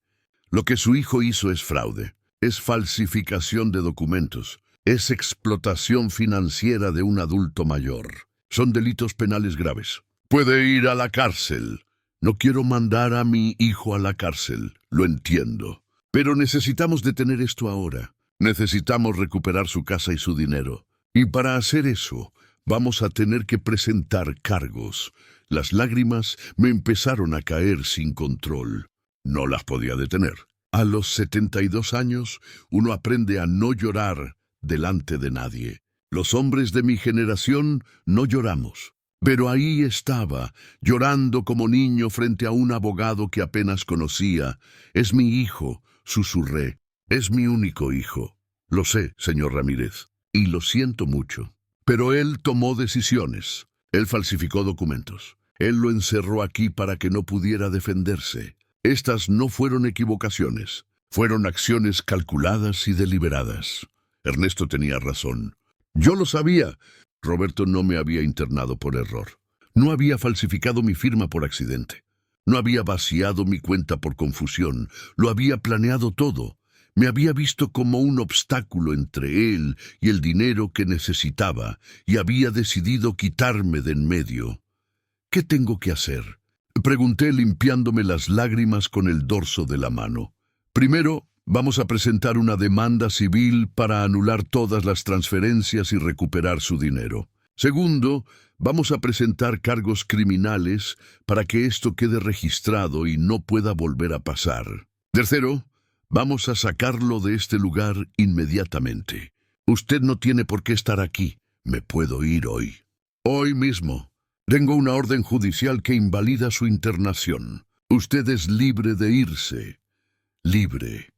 Lo que su hijo hizo es fraude, es falsificación de documentos, es explotación financiera de un adulto mayor. Son delitos penales graves. Puede ir a la cárcel. No quiero mandar a mi hijo a la cárcel, lo entiendo. Pero necesitamos detener esto ahora. Necesitamos recuperar su casa y su dinero. Y para hacer eso, vamos a tener que presentar cargos. Las lágrimas me empezaron a caer sin control. No las podía detener. A los 72 años, uno aprende a no llorar delante de nadie. Los hombres de mi generación no lloramos. Pero ahí estaba, llorando como niño frente a un abogado que apenas conocía. Es mi hijo, susurré. Es mi único hijo. Lo sé, señor Ramírez. Y lo siento mucho. Pero él tomó decisiones. Él falsificó documentos. Él lo encerró aquí para que no pudiera defenderse. Estas no fueron equivocaciones. Fueron acciones calculadas y deliberadas. Ernesto tenía razón. Yo lo sabía. Roberto no me había internado por error. No había falsificado mi firma por accidente. No había vaciado mi cuenta por confusión. Lo había planeado todo. Me había visto como un obstáculo entre él y el dinero que necesitaba, y había decidido quitarme de en medio. ¿Qué tengo que hacer? Pregunté limpiándome las lágrimas con el dorso de la mano. Primero, vamos a presentar una demanda civil para anular todas las transferencias y recuperar su dinero. Segundo, vamos a presentar cargos criminales para que esto quede registrado y no pueda volver a pasar. Tercero, vamos a sacarlo de este lugar inmediatamente. Usted no tiene por qué estar aquí. Me puedo ir hoy. Hoy mismo. Tengo una orden judicial que invalida su internación. Usted es libre de irse. Libre.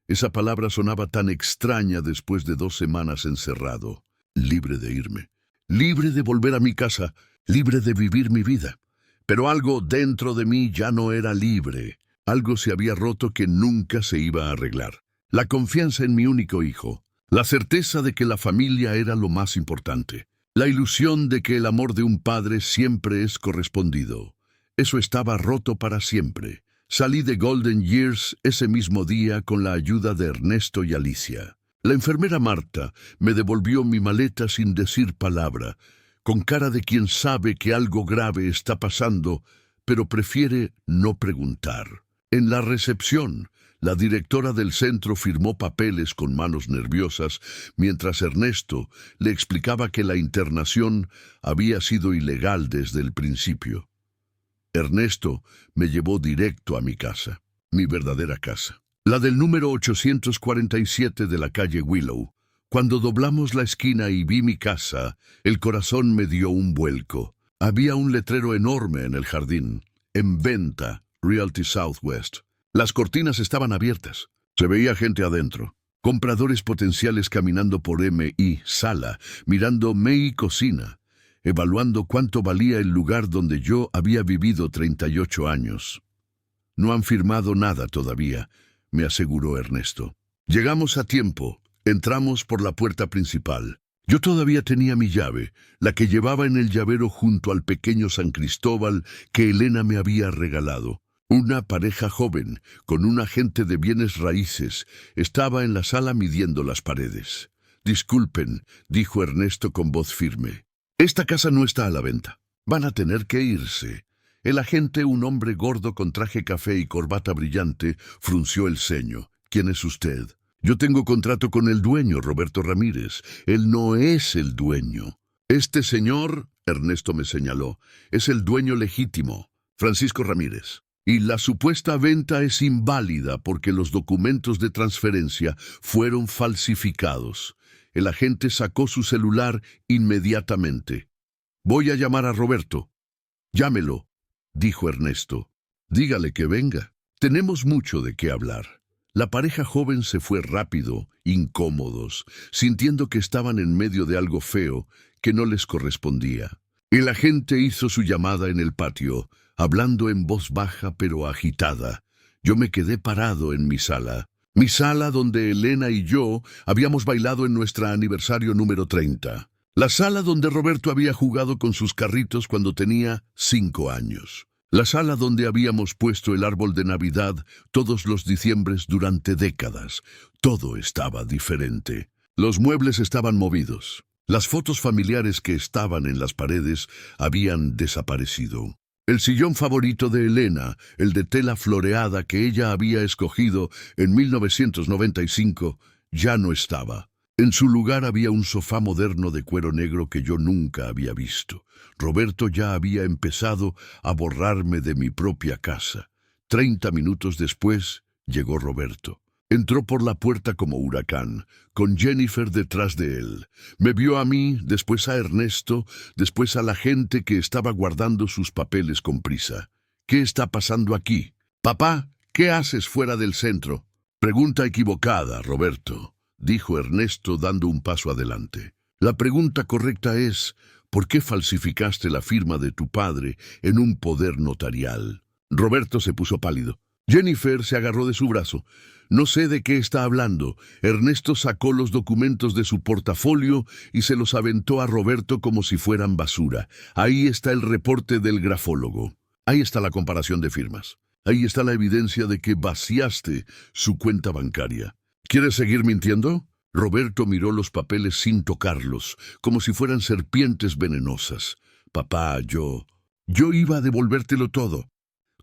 Esa palabra sonaba tan extraña después de 2 semanas encerrado. Libre de irme. Libre de volver a mi casa. Libre de vivir mi vida. Pero algo dentro de mí ya no era libre. Algo se había roto que nunca se iba a arreglar. La confianza en mi único hijo. La certeza de que la familia era lo más importante. La ilusión de que el amor de un padre siempre es correspondido. Eso estaba roto para siempre. Salí de Golden Years ese mismo día con la ayuda de Ernesto y Alicia. La enfermera Marta me devolvió mi maleta sin decir palabra, con cara de quien sabe que algo grave está pasando, pero prefiere no preguntar. En la recepción, la directora del centro firmó papeles con manos nerviosas, mientras Ernesto le explicaba que la internación había sido ilegal desde el principio. Ernesto me llevó directo a mi casa, mi verdadera casa, la del número 847 de la calle Willow. Cuando doblamos la esquina y vi mi casa, el corazón me dio un vuelco. Había un letrero enorme en el jardín, en venta, Realty Southwest. Las cortinas estaban abiertas. Se veía gente adentro. Compradores potenciales caminando por M.I. Sala, mirando M.I. Cocina, evaluando cuánto valía el lugar donde yo había vivido 38 años. No han firmado nada todavía, me aseguró Ernesto. Llegamos a tiempo. Entramos por la puerta principal. Yo todavía tenía mi llave, la que llevaba en el llavero junto al pequeño San Cristóbal que Elena me había regalado. Una pareja joven, con un agente de bienes raíces, estaba en la sala midiendo las paredes. «Disculpen», dijo Ernesto con voz firme. «Esta casa no está a la venta. Van a tener que irse». El agente, un hombre gordo con traje café y corbata brillante, frunció el ceño. «¿Quién es usted?» «Yo tengo contrato con el dueño, Roberto Ramírez. Él no es el dueño. Este señor», Ernesto me señaló, «es el dueño legítimo, Francisco Ramírez. Y la supuesta venta es inválida porque los documentos de transferencia fueron falsificados». El agente sacó su celular inmediatamente. «Voy a llamar a Roberto». «Llámelo», dijo Ernesto. «Dígale que venga. Tenemos mucho de qué hablar». La pareja joven se fue rápido, incómodos, sintiendo que estaban en medio de algo feo que no les correspondía. El agente hizo su llamada en el patio, hablando en voz baja pero agitada. Yo me quedé parado en mi sala donde Elena y yo habíamos bailado en nuestro aniversario número 30. La sala donde Roberto había jugado con sus carritos cuando tenía 5 años. La sala donde habíamos puesto el árbol de Navidad todos los diciembres durante décadas. Todo estaba diferente. Los muebles estaban movidos. Las fotos familiares que estaban en las paredes habían desaparecido. El sillón favorito de Elena, el de tela floreada que ella había escogido en 1995, ya no estaba. En su lugar había un sofá moderno de cuero negro que yo nunca había visto. Roberto ya había empezado a borrarme de mi propia casa. 30 minutos después llegó Roberto. Entró por la puerta como huracán, con Jennifer detrás de él. Me vio a mí, después a Ernesto, después a la gente que estaba guardando sus papeles con prisa. «¿Qué está pasando aquí? Papá, ¿qué haces fuera del centro?» «Pregunta equivocada, Roberto», dijo Ernesto dando un paso adelante. «La pregunta correcta es, ¿por qué falsificaste la firma de tu padre en un poder notarial?» Roberto se puso pálido. Jennifer se agarró de su brazo. «No sé de qué está hablando». Ernesto sacó los documentos de su portafolio y se los aventó a Roberto como si fueran basura. «Ahí está el reporte del grafólogo. Ahí está la comparación de firmas. Ahí está la evidencia de que vaciaste su cuenta bancaria. ¿Quieres seguir mintiendo?» Roberto miró los papeles sin tocarlos, como si fueran serpientes venenosas. «Papá, yo iba a devolvértelo todo.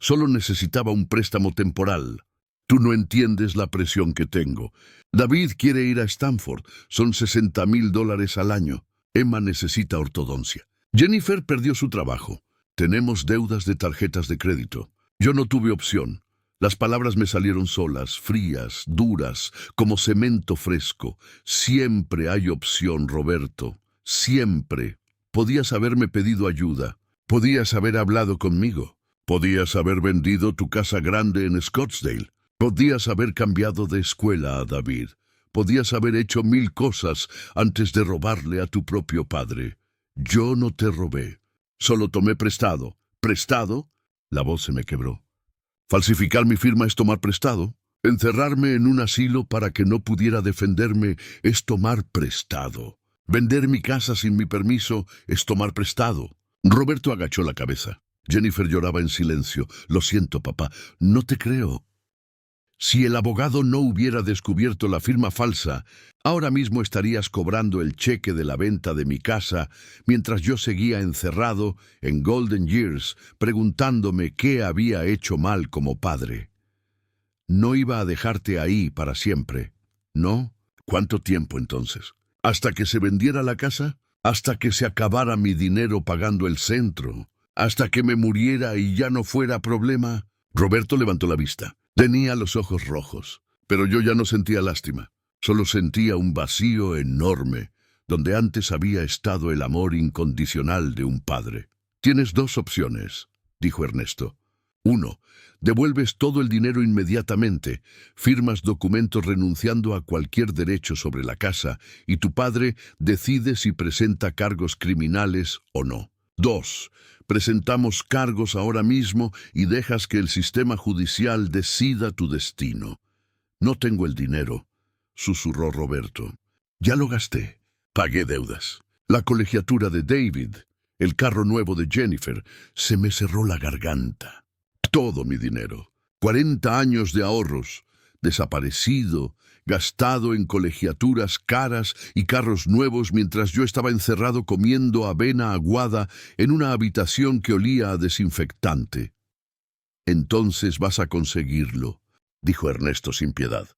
Solo necesitaba un préstamo temporal. Tú no entiendes la presión que tengo. David quiere ir a Stanford. Son $60,000 al año. Emma necesita ortodoncia. Jennifer perdió su trabajo. Tenemos deudas de tarjetas de crédito. Yo no tuve opción. Las palabras me salieron solas, frías, duras, como cemento fresco. Siempre hay opción, Roberto. Siempre. Podías haberme pedido ayuda. Podías haber hablado conmigo. Podías haber vendido tu casa grande en Scottsdale. Podías haber cambiado de escuela a David. Podías haber hecho 1000 cosas antes de robarle a tu propio padre. Yo no te robé. Solo tomé prestado. ¿Prestado? La voz se me quebró. ¿Falsificar mi firma es tomar prestado? Encerrarme en un asilo para que no pudiera defenderme es tomar prestado. Vender mi casa sin mi permiso es tomar prestado. Roberto agachó la cabeza. Jennifer lloraba en silencio. Lo siento, papá, no te creo. Si el abogado no hubiera descubierto la firma falsa, ahora mismo estarías cobrando el cheque de la venta de mi casa mientras yo seguía encerrado en Golden Years preguntándome qué había hecho mal como padre. No iba a dejarte ahí para siempre, ¿no? ¿Cuánto tiempo entonces? ¿Hasta que se vendiera la casa? ¿Hasta que se acabara mi dinero pagando el centro? ¿Hasta que me muriera y ya no fuera problema? Roberto levantó la vista. Tenía los ojos rojos, pero yo ya no sentía lástima. Solo sentía un vacío enorme, donde antes había estado el amor incondicional de un padre. Tienes dos opciones, dijo Ernesto. 1. Devuelves todo el dinero inmediatamente, firmas documentos renunciando a cualquier derecho sobre la casa y tu padre decide si presenta cargos criminales o no. 2. Presentamos cargos ahora mismo y dejas que el sistema judicial decida tu destino. No tengo el dinero, susurró Roberto. Ya lo gasté. Pagué deudas. La colegiatura de David, el carro nuevo de Jennifer, se me cerró la garganta. Todo mi dinero, 40 años de ahorros, desaparecido, gastado en colegiaturas caras y carros nuevos mientras yo estaba encerrado comiendo avena aguada en una habitación que olía a desinfectante. Entonces vas a conseguirlo, dijo Ernesto sin piedad.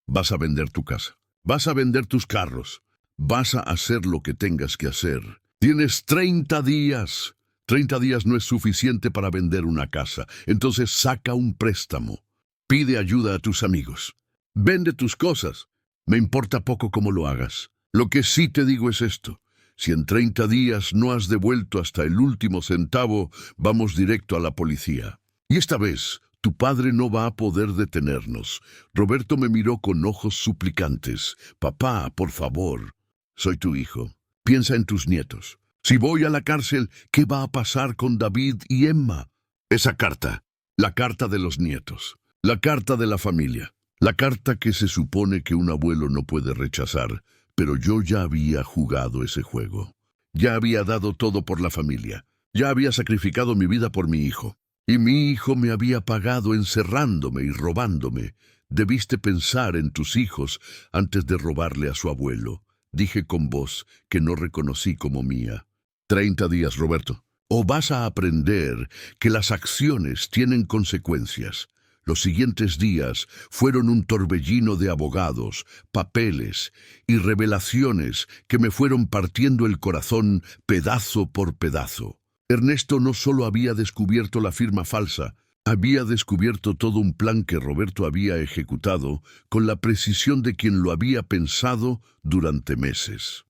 Vas a vender tu casa, vas a vender tus carros, vas a hacer lo que tengas que hacer. Tienes 30 días. 30 días no es suficiente para vender una casa. Entonces saca un préstamo. Pide ayuda a tus amigos. Vende tus cosas. Me importa poco cómo lo hagas. Lo que sí te digo es esto. Si en 30 días no has devuelto hasta el último centavo, vamos directo a la policía. Y esta vez, tu padre no va a poder detenernos. Roberto me miró con ojos suplicantes. Papá, por favor. Soy tu hijo. Piensa en tus nietos. Si voy a la cárcel, ¿qué va a pasar con David y Emma? Esa carta, la carta de los nietos, la carta de la familia, la carta que se supone que un abuelo no puede rechazar, pero yo ya había jugado ese juego. Ya había dado todo por la familia, ya había sacrificado mi vida por mi hijo, y mi hijo me había pagado encerrándome y robándome. Debiste pensar en tus hijos antes de robarle a su abuelo, dije con voz que no reconocí como mía. 30 días, Roberto. O vas a aprender que las acciones tienen consecuencias. Los siguientes días fueron un torbellino de abogados, papeles y revelaciones que me fueron partiendo el corazón pedazo por pedazo. Ernesto no solo había descubierto la firma falsa, había descubierto todo un plan que Roberto había ejecutado con la precisión de quien lo había pensado durante meses.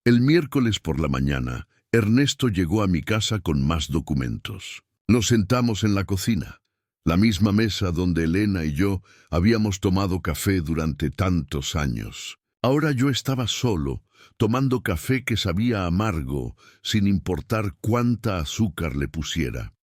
El miércoles por la mañana, Ernesto llegó a mi casa con más documentos. Nos sentamos en la cocina, la misma mesa donde Elena y yo habíamos tomado café durante tantos años. Ahora yo estaba solo, tomando café que sabía amargo, sin importar cuánta azúcar le pusiera.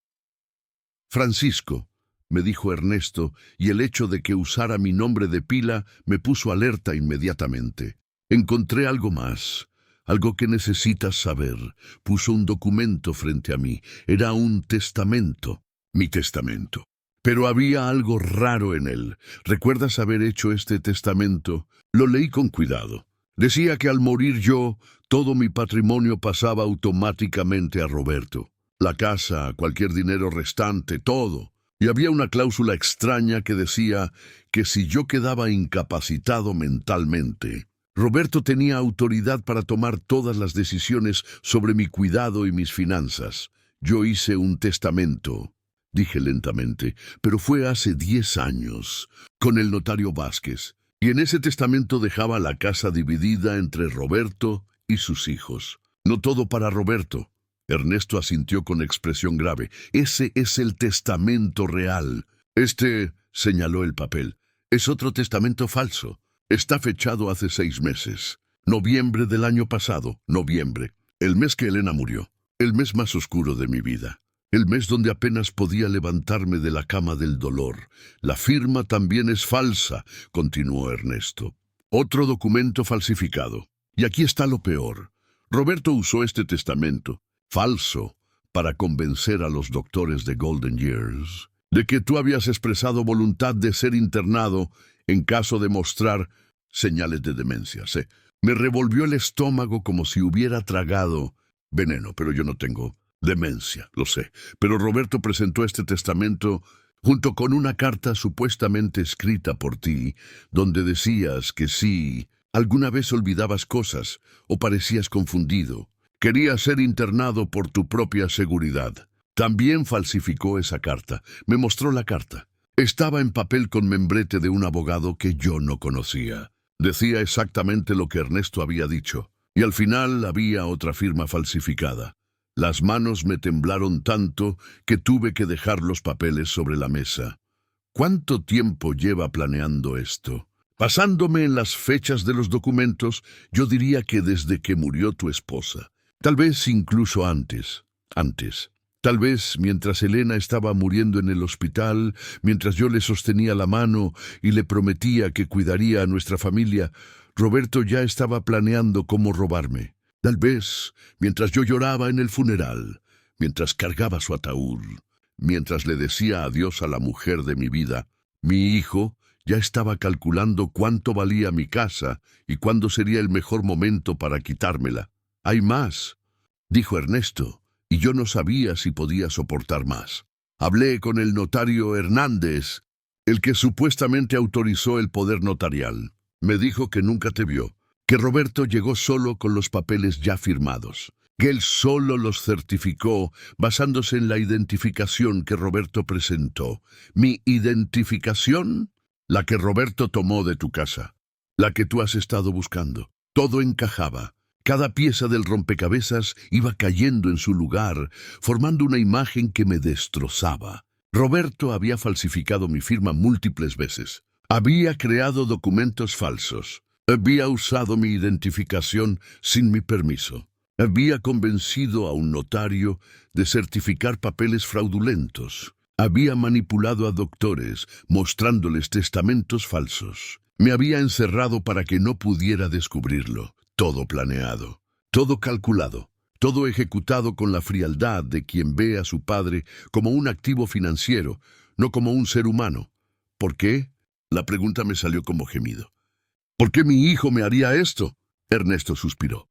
Francisco, me dijo Ernesto, y el hecho de que usara mi nombre de pila me puso alerta inmediatamente. Encontré algo más. Algo que necesitas saber. Puso un documento frente a mí. Era un testamento. Mi testamento. Pero había algo raro en él. ¿Recuerdas haber hecho este testamento? Lo leí con cuidado. Decía que al morir yo, todo mi patrimonio pasaba automáticamente a Roberto. La casa, cualquier dinero restante, todo. Y había una cláusula extraña que decía que si yo quedaba incapacitado mentalmente, Roberto tenía autoridad para tomar todas las decisiones sobre mi cuidado y mis finanzas. Yo hice un testamento, dije lentamente, pero fue hace 10 años, con el notario Vázquez. Y en ese testamento dejaba la casa dividida entre Roberto y sus hijos. No todo para Roberto. Ernesto asintió con expresión grave. Ese es el testamento real. Señaló el papel, es otro testamento falso. Está fechado hace 6 meses. Noviembre del año pasado. Noviembre. El mes que Elena murió. El mes más oscuro de mi vida. El mes donde apenas podía levantarme de la cama del dolor. La firma también es falsa, continuó Ernesto. Otro documento falsificado. Y aquí está lo peor. Roberto usó este testamento, falso, para convencer a los doctores de Golden Years de que tú habías expresado voluntad de ser internado en caso de mostrar señales de demencia. Me revolvió el estómago como si hubiera tragado veneno, pero yo no tengo demencia, lo sé. Pero Roberto presentó este testamento junto con una carta supuestamente escrita por ti, donde decías que si alguna vez olvidabas cosas o parecías confundido, querías ser internado por tu propia seguridad. También falsificó esa carta. Me mostró la carta. Estaba en papel con membrete de un abogado que yo no conocía. Decía exactamente lo que Ernesto había dicho, y al final había otra firma falsificada. Las manos me temblaron tanto que tuve que dejar los papeles sobre la mesa. ¿Cuánto tiempo lleva planeando esto? Basándome en las fechas de los documentos, yo diría que desde que murió tu esposa. Tal vez incluso antes. Tal vez mientras Elena estaba muriendo en el hospital, mientras yo le sostenía la mano y le prometía que cuidaría a nuestra familia, Roberto ya estaba planeando cómo robarme. Tal vez mientras yo lloraba en el funeral, mientras cargaba su ataúd, mientras le decía adiós a la mujer de mi vida, mi hijo ya estaba calculando cuánto valía mi casa y cuándo sería el mejor momento para quitármela. «Hay más», dijo Ernesto, y yo no sabía si podía soportar más. Hablé con el notario Hernández, el que supuestamente autorizó el poder notarial. Me dijo que nunca te vio, que Roberto llegó solo con los papeles ya firmados, que él solo los certificó basándose en la identificación que Roberto presentó. ¿Mi identificación? La que Roberto tomó de tu casa, la que tú has estado buscando. Todo encajaba. Cada pieza del rompecabezas iba cayendo en su lugar, formando una imagen que me destrozaba. Roberto había falsificado mi firma múltiples veces. Había creado documentos falsos. Había usado mi identificación sin mi permiso. Había convencido a un notario de certificar papeles fraudulentos. Había manipulado a doctores, mostrándoles testamentos falsos. Me había encerrado para que no pudiera descubrirlo. Todo planeado, todo calculado, todo ejecutado con la frialdad de quien ve a su padre como un activo financiero, no como un ser humano. ¿Por qué? La pregunta me salió como gemido. ¿Por qué mi hijo me haría esto? Ernesto suspiró.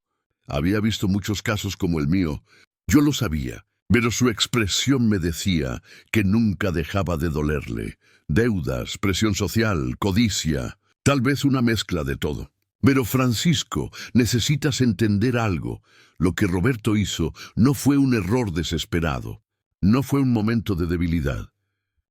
Había visto muchos casos como el mío. Yo lo sabía, pero su expresión me decía que nunca dejaba de dolerle. Deudas, presión social, codicia, tal vez una mezcla de todo. Pero Francisco, necesitas entender algo. Lo que Roberto hizo no fue un error desesperado. No fue un momento de debilidad.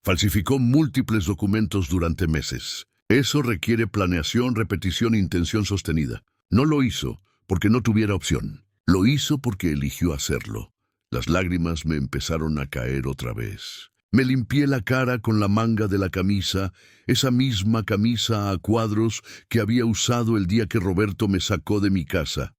Falsificó múltiples documentos durante meses. Eso requiere planeación, repetición e intención sostenida. No lo hizo porque no tuviera opción. Lo hizo porque eligió hacerlo. Las lágrimas me empezaron a caer otra vez. Me limpié la cara con la manga de la camisa, esa misma camisa a cuadros que había usado el día que Roberto me sacó de mi casa.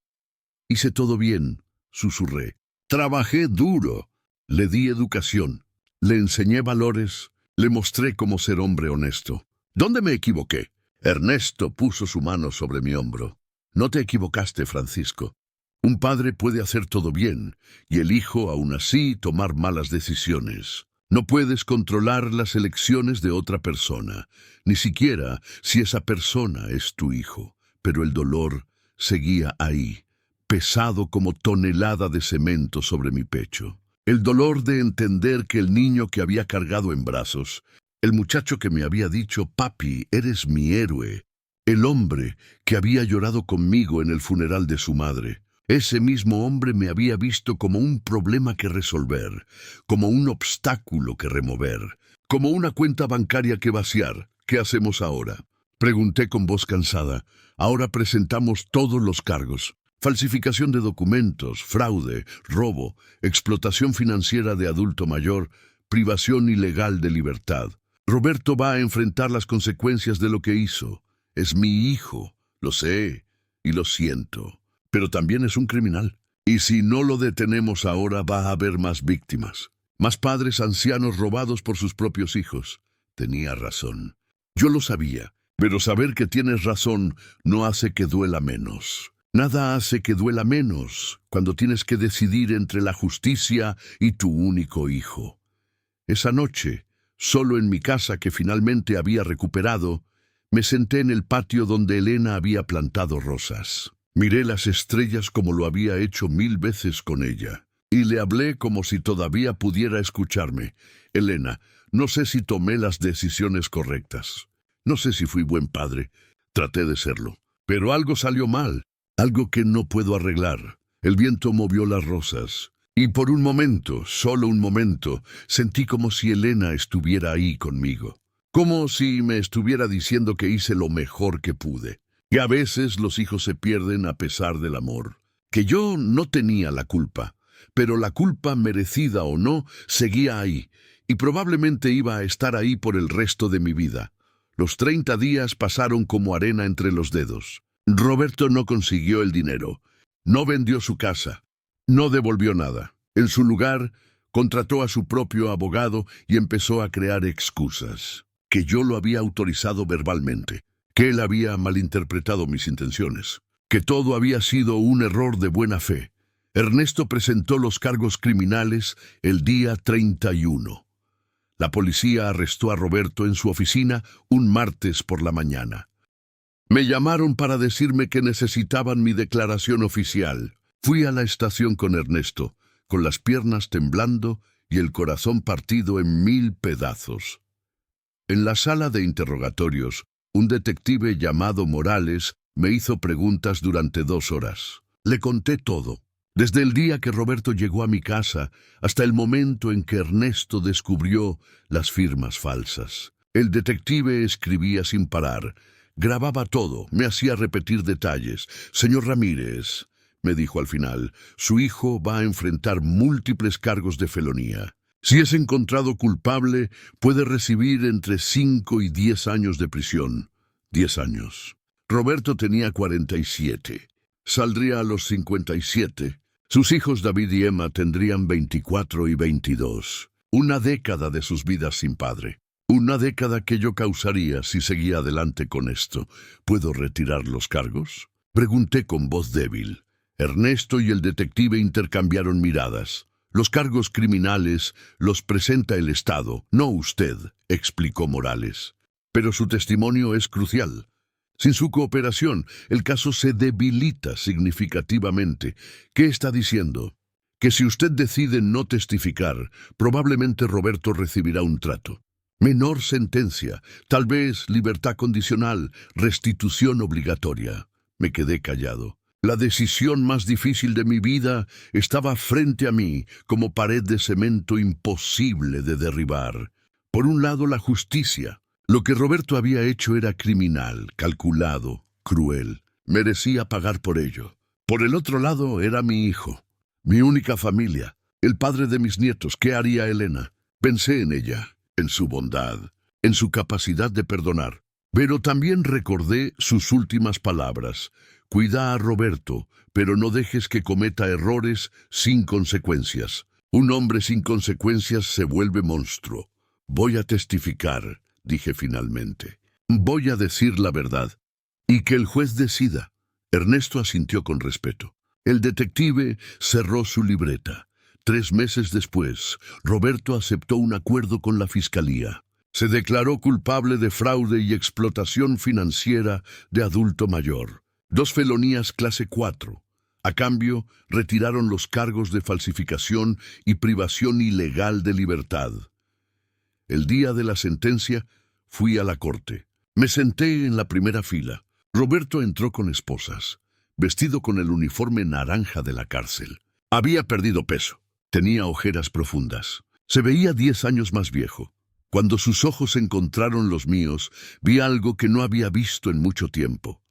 Hice todo bien, susurré. Trabajé duro. Le di educación. Le enseñé valores. Le mostré cómo ser hombre honesto. ¿Dónde me equivoqué? Ernesto puso su mano sobre mi hombro. No te equivocaste, Francisco. Un padre puede hacer todo bien, y el hijo, aún así, tomar malas decisiones. No puedes controlar las elecciones de otra persona, ni siquiera si esa persona es tu hijo. Pero el dolor seguía ahí, pesado como tonelada de cemento sobre mi pecho. El dolor de entender que el niño que había cargado en brazos, el muchacho que me había dicho, «Papi, eres mi héroe», el hombre que había llorado conmigo en el funeral de su madre, ese mismo hombre me había visto como un problema que resolver, como un obstáculo que remover, como una cuenta bancaria que vaciar. ¿Qué hacemos ahora? Pregunté con voz cansada. Ahora presentamos todos los cargos. Falsificación de documentos, fraude, robo, explotación financiera de adulto mayor, privación ilegal de libertad. Roberto va a enfrentar las consecuencias de lo que hizo. Es mi hijo, lo sé y lo siento. Pero también es un criminal. Y si no lo detenemos ahora, va a haber más víctimas. Más padres ancianos robados por sus propios hijos. Tenía razón. Yo lo sabía, pero saber que tienes razón no hace que duela menos. Nada hace que duela menos cuando tienes que decidir entre la justicia y tu único hijo. Esa noche, solo en mi casa que finalmente había recuperado, me senté en el patio donde Elena había plantado rosas. Miré las estrellas como lo había hecho 1000 veces con ella, y le hablé como si todavía pudiera escucharme. Elena, no sé si tomé las decisiones correctas. No sé si fui buen padre. Traté de serlo. Pero algo salió mal, algo que no puedo arreglar. El viento movió las rosas, y por un momento, solo un momento, sentí como si Elena estuviera ahí conmigo. Como si me estuviera diciendo que hice lo mejor que pude. Que a veces los hijos se pierden a pesar del amor. Que yo no tenía la culpa, pero la culpa, merecida o no, seguía ahí, y probablemente iba a estar ahí por el resto de mi vida. Los 30 días pasaron como arena entre los dedos. Roberto no consiguió el dinero, no vendió su casa, no devolvió nada. En su lugar, contrató a su propio abogado y empezó a crear excusas. Que yo lo había autorizado verbalmente, que él había malinterpretado mis intenciones, que todo había sido un error de buena fe. Ernesto presentó los cargos criminales el día 31. La policía arrestó a Roberto en su oficina un martes por la mañana. Me llamaron para decirme que necesitaban mi declaración oficial. Fui a la estación con Ernesto, con las piernas temblando y el corazón partido en 1000 pedazos. En la sala de interrogatorios, un detective llamado Morales me hizo preguntas durante 2 horas. Le conté todo, desde el día que Roberto llegó a mi casa hasta el momento en que Ernesto descubrió las firmas falsas. El detective escribía sin parar, grababa todo, me hacía repetir detalles. Señor Ramírez, me dijo al final, su hijo va a enfrentar múltiples cargos de felonía. Si es encontrado culpable, puede recibir entre 5 y 10 años de prisión. 10 años. Roberto tenía 47. Saldría a los 57. Sus hijos David y Emma tendrían 24 y 22. Una década de sus vidas sin padre. Una década que yo causaría si seguía adelante con esto. ¿Puedo retirar los cargos? Pregunté con voz débil. Ernesto y el detective intercambiaron miradas. Los cargos criminales los presenta el Estado, no usted, explicó Morales. Pero su testimonio es crucial. Sin su cooperación, el caso se debilita significativamente. ¿Qué está diciendo? Que si usted decide no testificar, probablemente Roberto recibirá un trato. Menor sentencia, tal vez libertad condicional, restitución obligatoria. Me quedé callado. La decisión más difícil de mi vida estaba frente a mí como pared de cemento imposible de derribar. Por un lado, la justicia. Lo que Roberto había hecho era criminal, calculado, cruel. Merecía pagar por ello. Por el otro lado, era mi hijo, mi única familia, el padre de mis nietos. ¿Qué haría Elena? Pensé en ella, en su bondad, en su capacidad de perdonar. Pero también recordé sus últimas palabras. Cuida a Roberto, pero no dejes que cometa errores sin consecuencias. Un hombre sin consecuencias se vuelve monstruo. Voy a testificar, dije finalmente. Voy a decir la verdad. Y que el juez decida. Ernesto asintió con respeto. El detective cerró su libreta. 3 meses después, Roberto aceptó un acuerdo con la fiscalía. Se declaró culpable de fraude y explotación financiera de adulto mayor. 2 felonías clase 4. A cambio, retiraron los cargos de falsificación y privación ilegal de libertad. El día de la sentencia, fui a la corte. Me senté en la primera fila. Roberto entró con esposas, vestido con el uniforme naranja de la cárcel. Había perdido peso. Tenía ojeras profundas. Se veía 10 años más viejo. Cuando sus ojos encontraron los míos, vi algo que no había visto en mucho tiempo.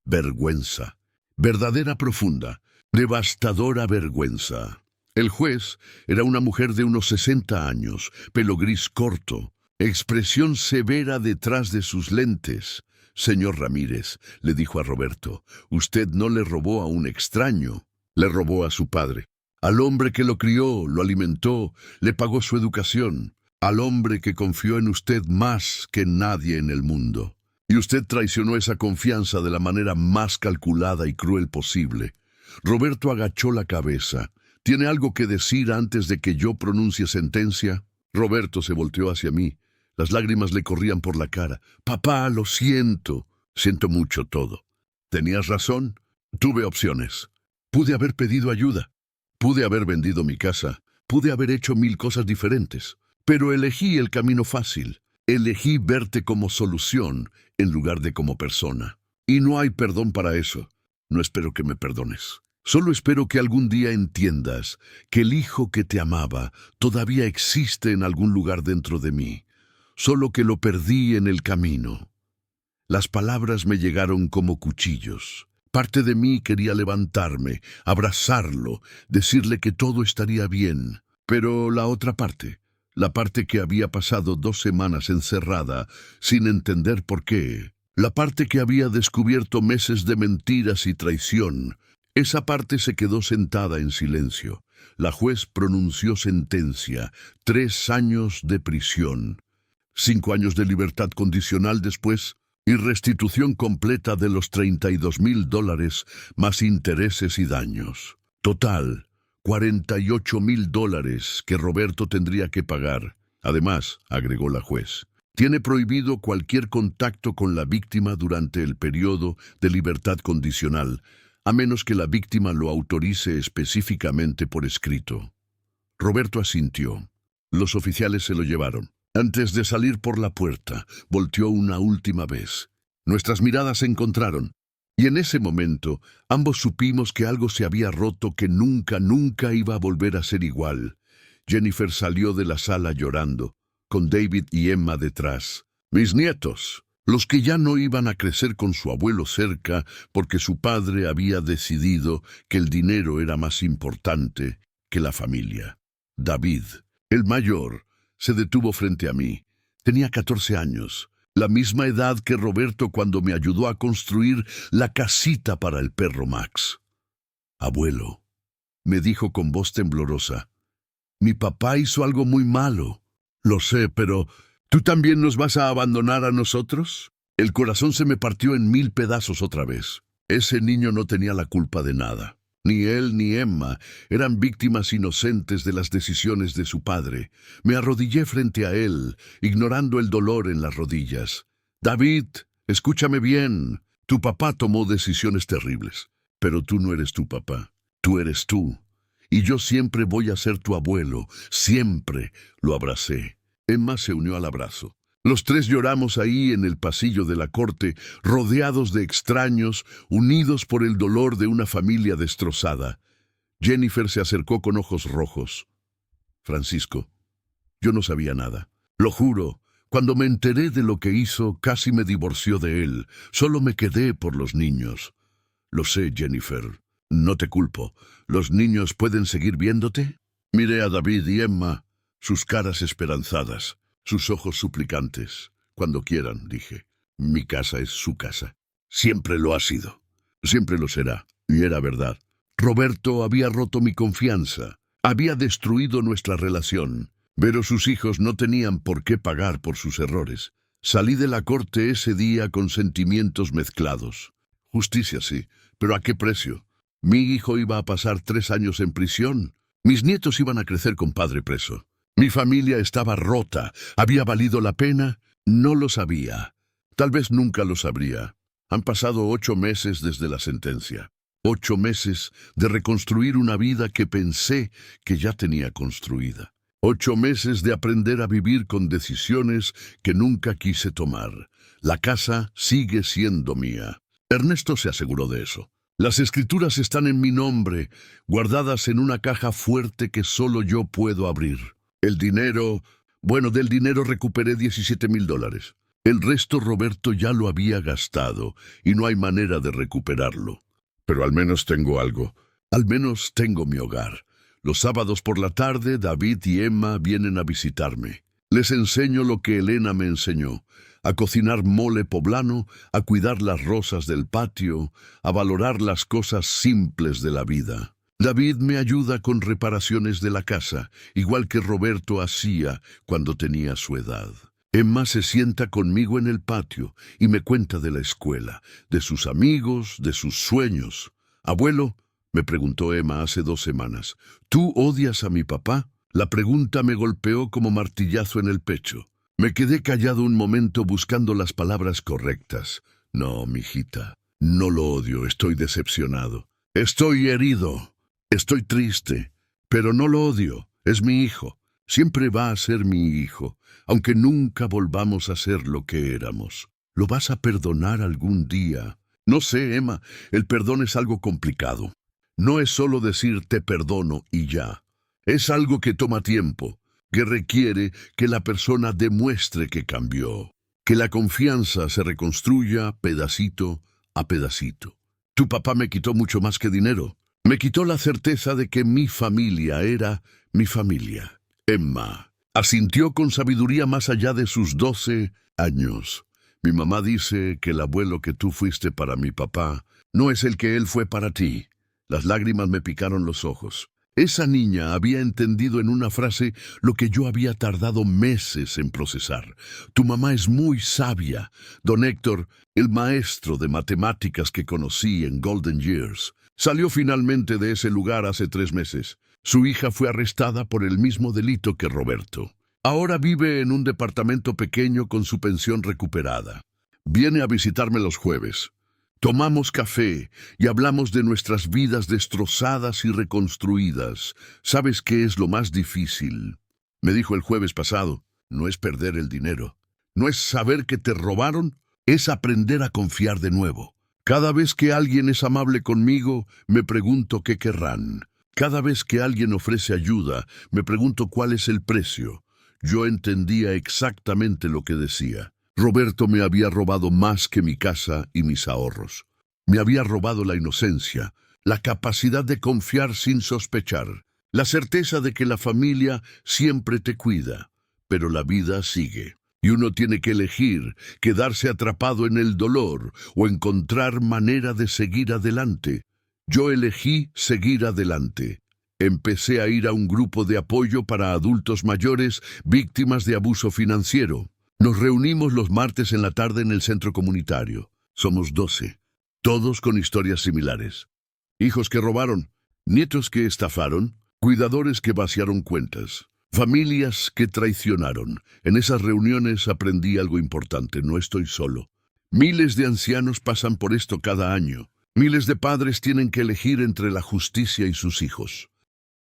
Vergüenza. Verdadera profunda. Devastadora vergüenza. El juez era una mujer de unos 60 años, pelo gris corto, expresión severa detrás de sus lentes. Señor Ramírez, le dijo a Roberto, usted no le robó a un extraño, le robó a su padre. Al hombre que lo crió, lo alimentó, le pagó su educación. Al hombre que confió en usted más que nadie en el mundo. Y usted traicionó esa confianza de la manera más calculada y cruel posible. Roberto agachó la cabeza. ¿Tiene algo que decir antes de que yo pronuncie sentencia? Roberto se volteó hacia mí. Las lágrimas le corrían por la cara. Papá, lo siento. Siento mucho todo. Tenías razón. Tuve opciones. Pude haber pedido ayuda. Pude haber vendido mi casa. Pude haber hecho 1000 cosas diferentes. Pero elegí el camino fácil. Elegí verte como solución en lugar de como persona. Y no hay perdón para eso. No espero que me perdones. Solo espero que algún día entiendas que el hijo que te amaba todavía existe en algún lugar dentro de mí, solo que lo perdí en el camino. Las palabras me llegaron como cuchillos. Parte de mí quería levantarme, abrazarlo, decirle que todo estaría bien, pero la otra parte, la parte que había pasado 2 semanas encerrada sin entender por qué, la parte que había descubierto meses de mentiras y traición, esa parte se quedó sentada en silencio. La juez pronunció sentencia, 3 años de prisión, 5 años de libertad condicional después y restitución completa de los $32,000 más intereses y daños. Total, $48,000 que Roberto tendría que pagar. Además, agregó la juez, tiene prohibido cualquier contacto con la víctima durante el periodo de libertad condicional, a menos que la víctima lo autorice específicamente por escrito. Roberto asintió. Los oficiales se lo llevaron. Antes de salir por la puerta, volteó una última vez. Nuestras miradas se encontraron, y en ese momento ambos supimos que algo se había roto que nunca iba a volver a ser igual. Jennifer salió de la sala llorando, con David y Emma detrás. Mis nietos, los que ya no iban a crecer con su abuelo cerca porque su padre había decidido que el dinero era más importante que la familia. David, el mayor, se detuvo frente a mí. Tenía 14 años, la misma edad que Roberto cuando me ayudó a construir la casita para el perro Max. Abuelo, me dijo con voz temblorosa, mi papá hizo algo muy malo. Lo sé, pero ¿tú también nos vas a abandonar a nosotros? El corazón se me partió en 1000 pedazos otra vez. Ese niño no tenía la culpa de nada. Ni él ni Emma eran víctimas inocentes de las decisiones de su padre. Me arrodillé frente a él, ignorando el dolor en las rodillas. David, escúchame bien. Tu papá tomó decisiones terribles, pero tú no eres tu papá. Tú eres tú. Y yo siempre voy a ser tu abuelo. Siempre. Lo abracé. Emma se unió al abrazo. Los 3 lloramos ahí en el pasillo de la corte, rodeados de extraños, unidos por el dolor de una familia destrozada. Jennifer se acercó con ojos rojos. Francisco, yo no sabía nada. Lo juro, cuando me enteré de lo que hizo, casi me divorció de él. Solo me quedé por los niños. Lo sé, Jennifer. No te culpo. ¿Los niños pueden seguir viéndote? Miré a David y Emma, sus caras esperanzadas. Sus ojos suplicantes. Cuando quieran, dije. Mi casa es su casa. Siempre lo ha sido. Siempre lo será. Y era verdad. Roberto había roto mi confianza. Había destruido nuestra relación. Pero sus hijos no tenían por qué pagar por sus errores. Salí de la corte ese día con sentimientos mezclados. Justicia sí, pero ¿a qué precio? Mi hijo iba a pasar 3 años en prisión. Mis nietos iban a crecer con padre preso. Mi familia estaba rota. ¿Había valido la pena? No lo sabía. Tal vez nunca lo sabría. Han pasado 8 meses desde la sentencia. 8 meses de reconstruir una vida que pensé que ya tenía construida. 8 meses de aprender a vivir con decisiones que nunca quise tomar. La casa sigue siendo mía. Ernesto se aseguró de eso. Las escrituras están en mi nombre, guardadas en una caja fuerte que solo yo puedo abrir. El dinero, del dinero recuperé $17,000. El resto Roberto ya lo había gastado y no hay manera de recuperarlo. Pero al menos tengo algo. Al menos tengo mi hogar. Los sábados por la tarde, David y Emma vienen a visitarme. Les enseño lo que Elena me enseñó. A cocinar mole poblano, a cuidar las rosas del patio, a valorar las cosas simples de la vida. David me ayuda con reparaciones de la casa, igual que Roberto hacía cuando tenía su edad. Emma se sienta conmigo en el patio y me cuenta de la escuela, de sus amigos, de sus sueños. Abuelo, me preguntó Emma hace 2 semanas, ¿tú odias a mi papá? La pregunta me golpeó como martillazo en el pecho. Me quedé callado un momento buscando las palabras correctas. No, mijita, no lo odio, estoy decepcionado. Estoy herido, estoy triste, pero no lo odio, es mi hijo. Siempre va a ser mi hijo, aunque nunca volvamos a ser lo que éramos. ¿Lo vas a perdonar algún día? No sé, Emma, el perdón es algo complicado. No es solo decir te perdono y ya. Es algo que toma tiempo, que requiere que la persona demuestre que cambió, que la confianza se reconstruya pedacito a pedacito. Tu papá me quitó mucho más que dinero. Me quitó la certeza de que mi familia era mi familia. Emma asintió con sabiduría más allá de sus 12 años. Mi mamá dice que el abuelo que tú fuiste para mi papá no es el que él fue para ti. Las lágrimas me picaron los ojos. Esa niña había entendido en una frase lo que yo había tardado meses en procesar. Tu mamá es muy sabia. Don Héctor, el maestro de matemáticas que conocí en Golden Years, salió finalmente de ese lugar hace 3 meses. Su hija fue arrestada por el mismo delito que Roberto. Ahora vive en un departamento pequeño con su pensión recuperada. Viene a visitarme los jueves. Tomamos café y hablamos de nuestras vidas destrozadas y reconstruidas. ¿Sabes qué es lo más difícil? Me dijo el jueves pasado, no es perder el dinero. No es saber que te robaron, es aprender a confiar de nuevo. Cada vez que alguien es amable conmigo, me pregunto qué querrán. Cada vez que alguien ofrece ayuda, me pregunto cuál es el precio. Yo entendía exactamente lo que decía. Roberto me había robado más que mi casa y mis ahorros. Me había robado la inocencia, la capacidad de confiar sin sospechar, la certeza de que la familia siempre te cuida. Pero la vida sigue, y uno tiene que elegir quedarse atrapado en el dolor o encontrar manera de seguir adelante. Yo elegí seguir adelante. Empecé a ir a un grupo de apoyo para adultos mayores víctimas de abuso financiero. Nos reunimos los martes en la tarde en el centro comunitario. Somos 12, todos con historias similares. Hijos que robaron, nietos que estafaron, cuidadores que vaciaron cuentas, familias que traicionaron. En esas reuniones aprendí algo importante, no estoy solo. Miles de ancianos pasan por esto cada año. Miles de padres tienen que elegir entre la justicia y sus hijos.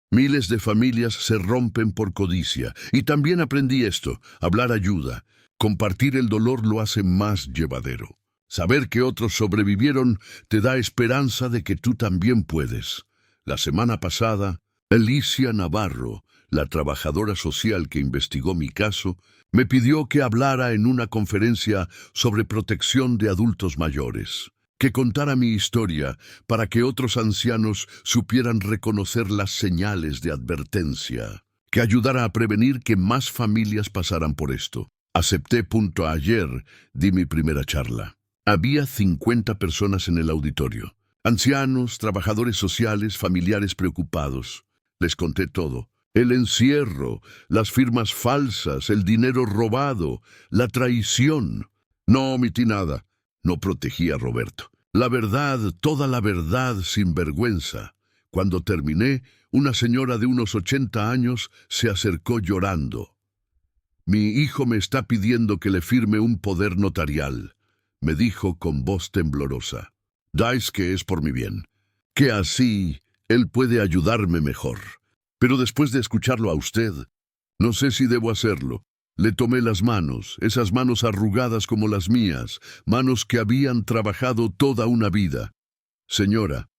Miles de familias se rompen por codicia. Y también aprendí esto, hablar ayuda. Compartir el dolor lo hace más llevadero. Saber que otros sobrevivieron te da esperanza de que tú también puedes. La semana pasada, Alicia Navarro, la trabajadora social que investigó mi caso, me pidió que hablara en una conferencia sobre protección de adultos mayores, que contara mi historia para que otros ancianos supieran reconocer las señales de advertencia, que ayudara a prevenir que más familias pasaran por esto. Acepté. Ayer di mi primera charla. Había 50 personas en el auditorio. Ancianos, trabajadores sociales, familiares preocupados. Les conté todo. El encierro, las firmas falsas, el dinero robado, la traición. No omití nada. No protegí a Roberto. La verdad, toda la verdad sin vergüenza. Cuando terminé, una señora de unos 80 años se acercó llorando. Mi hijo me está pidiendo que le firme un poder notarial, me dijo con voz temblorosa. Dais que es por mi bien, que así él puede ayudarme mejor. Pero después de escucharlo a usted, no sé si debo hacerlo. Le tomé las manos, esas manos arrugadas como las mías, manos que habían trabajado toda una vida. Señora,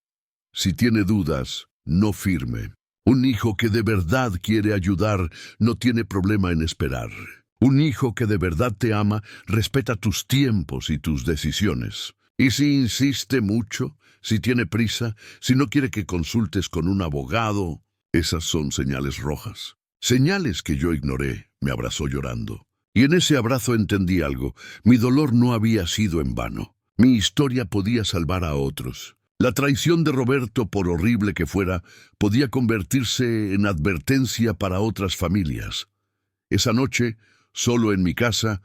si tiene dudas, no firme. Un hijo que de verdad quiere ayudar no tiene problema en esperar. Un hijo que de verdad te ama respeta tus tiempos y tus decisiones. Y si insiste mucho, si tiene prisa, si no quiere que consultes con un abogado, esas son señales rojas. Señales que yo ignoré. Me abrazó llorando. Y en ese abrazo entendí algo. Mi dolor no había sido en vano. Mi historia podía salvar a otros. La traición de Roberto, por horrible que fuera, podía convertirse en advertencia para otras familias. Esa noche solo en mi casa,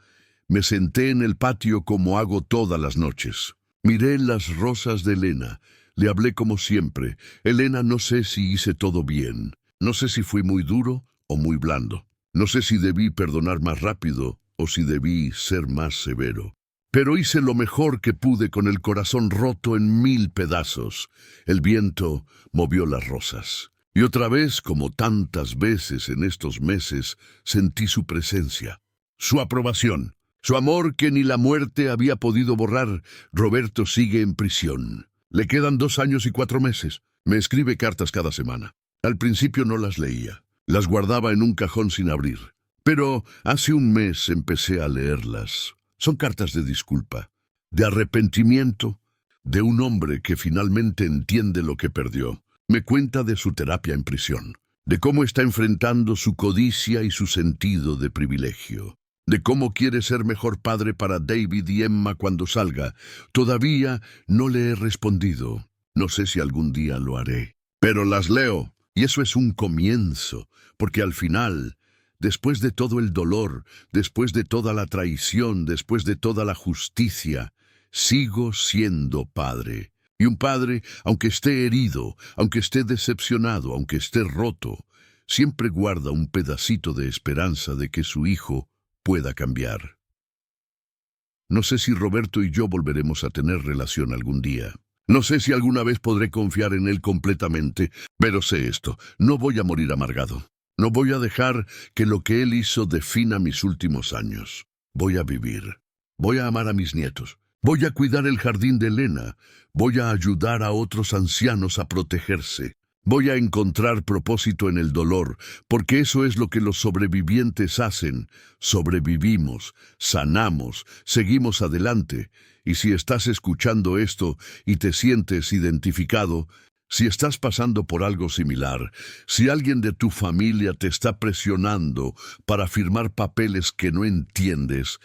me senté en el patio como hago todas las noches. Miré las rosas de Elena. Le hablé como siempre. Elena, no sé si hice todo bien. No sé si fui muy duro o muy blando. No sé si debí perdonar más rápido o si debí ser más severo. Pero hice lo mejor que pude con el corazón roto en 1000 pedazos. El viento movió las rosas. Y otra vez, como tantas veces en estos meses, sentí su presencia, su aprobación, su amor que ni la muerte había podido borrar. Roberto sigue en prisión. Le quedan 2 años y 4 meses. Me escribe cartas cada semana. Al principio no las leía. Las guardaba en un cajón sin abrir. Pero hace un mes empecé a leerlas. Son cartas de disculpa, de arrepentimiento, de un hombre que finalmente entiende lo que perdió. Me cuenta de su terapia en prisión, de cómo está enfrentando su codicia y su sentido de privilegio, de cómo quiere ser mejor padre para David y Emma cuando salga. Todavía no le he respondido. No sé si algún día lo haré. Pero las leo, y eso es un comienzo, porque al final, después de todo el dolor, después de toda la traición, después de toda la justicia, sigo siendo padre. Y un padre, aunque esté herido, aunque esté decepcionado, aunque esté roto, siempre guarda un pedacito de esperanza de que su hijo pueda cambiar. No sé si Roberto y yo volveremos a tener relación algún día. No sé si alguna vez podré confiar en él completamente, pero sé esto, no voy a morir amargado. No voy a dejar que lo que él hizo defina mis últimos años. Voy a vivir. Voy a amar a mis nietos. Voy a cuidar el jardín de Elena. Voy a ayudar a otros ancianos a protegerse. Voy a encontrar propósito en el dolor, porque eso es lo que los sobrevivientes hacen. Sobrevivimos, sanamos, seguimos adelante. Y si estás escuchando esto y te sientes identificado, si estás pasando por algo similar, si alguien de tu familia te está presionando para firmar papeles que no entiendes,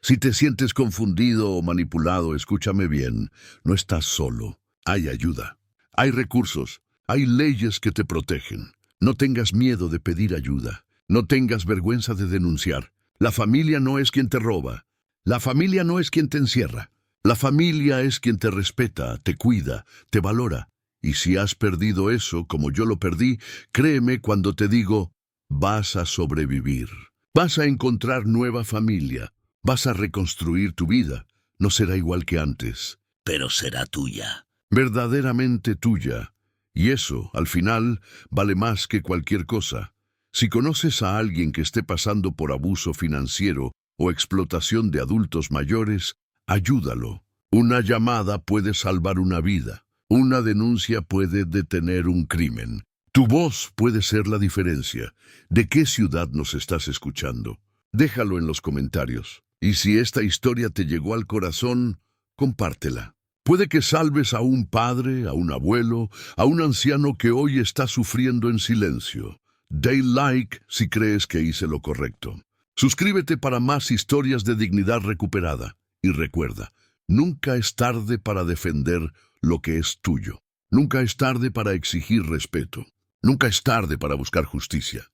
si te sientes confundido o manipulado, escúchame bien, no estás solo. Hay ayuda, hay recursos, hay leyes que te protegen. No tengas miedo de pedir ayuda, no tengas vergüenza de denunciar. La familia no es quien te roba, la familia no es quien te encierra. La familia es quien te respeta, te cuida, te valora. Y si has perdido eso, como yo lo perdí, créeme cuando te digo, vas a sobrevivir. Vas a encontrar nueva familia. Vas a reconstruir tu vida. No será igual que antes, pero será tuya. verdaderamente tuya. Y eso, al final, vale más que cualquier cosa. Si conoces a alguien que esté pasando por abuso financiero o explotación de adultos mayores, ayúdalo. Una llamada puede salvar una vida. Una denuncia puede detener un crimen. Tu voz puede ser la diferencia. ¿De qué ciudad nos estás escuchando? Déjalo en los comentarios. Y si esta historia te llegó al corazón, compártela. Puede que salves a un padre, a un abuelo, a un anciano que hoy está sufriendo en silencio. Dale like si crees que hice lo correcto. Suscríbete para más historias de dignidad recuperada. Y recuerda, nunca es tarde para defender lo que es tuyo. Nunca es tarde para exigir respeto. Nunca es tarde para buscar justicia.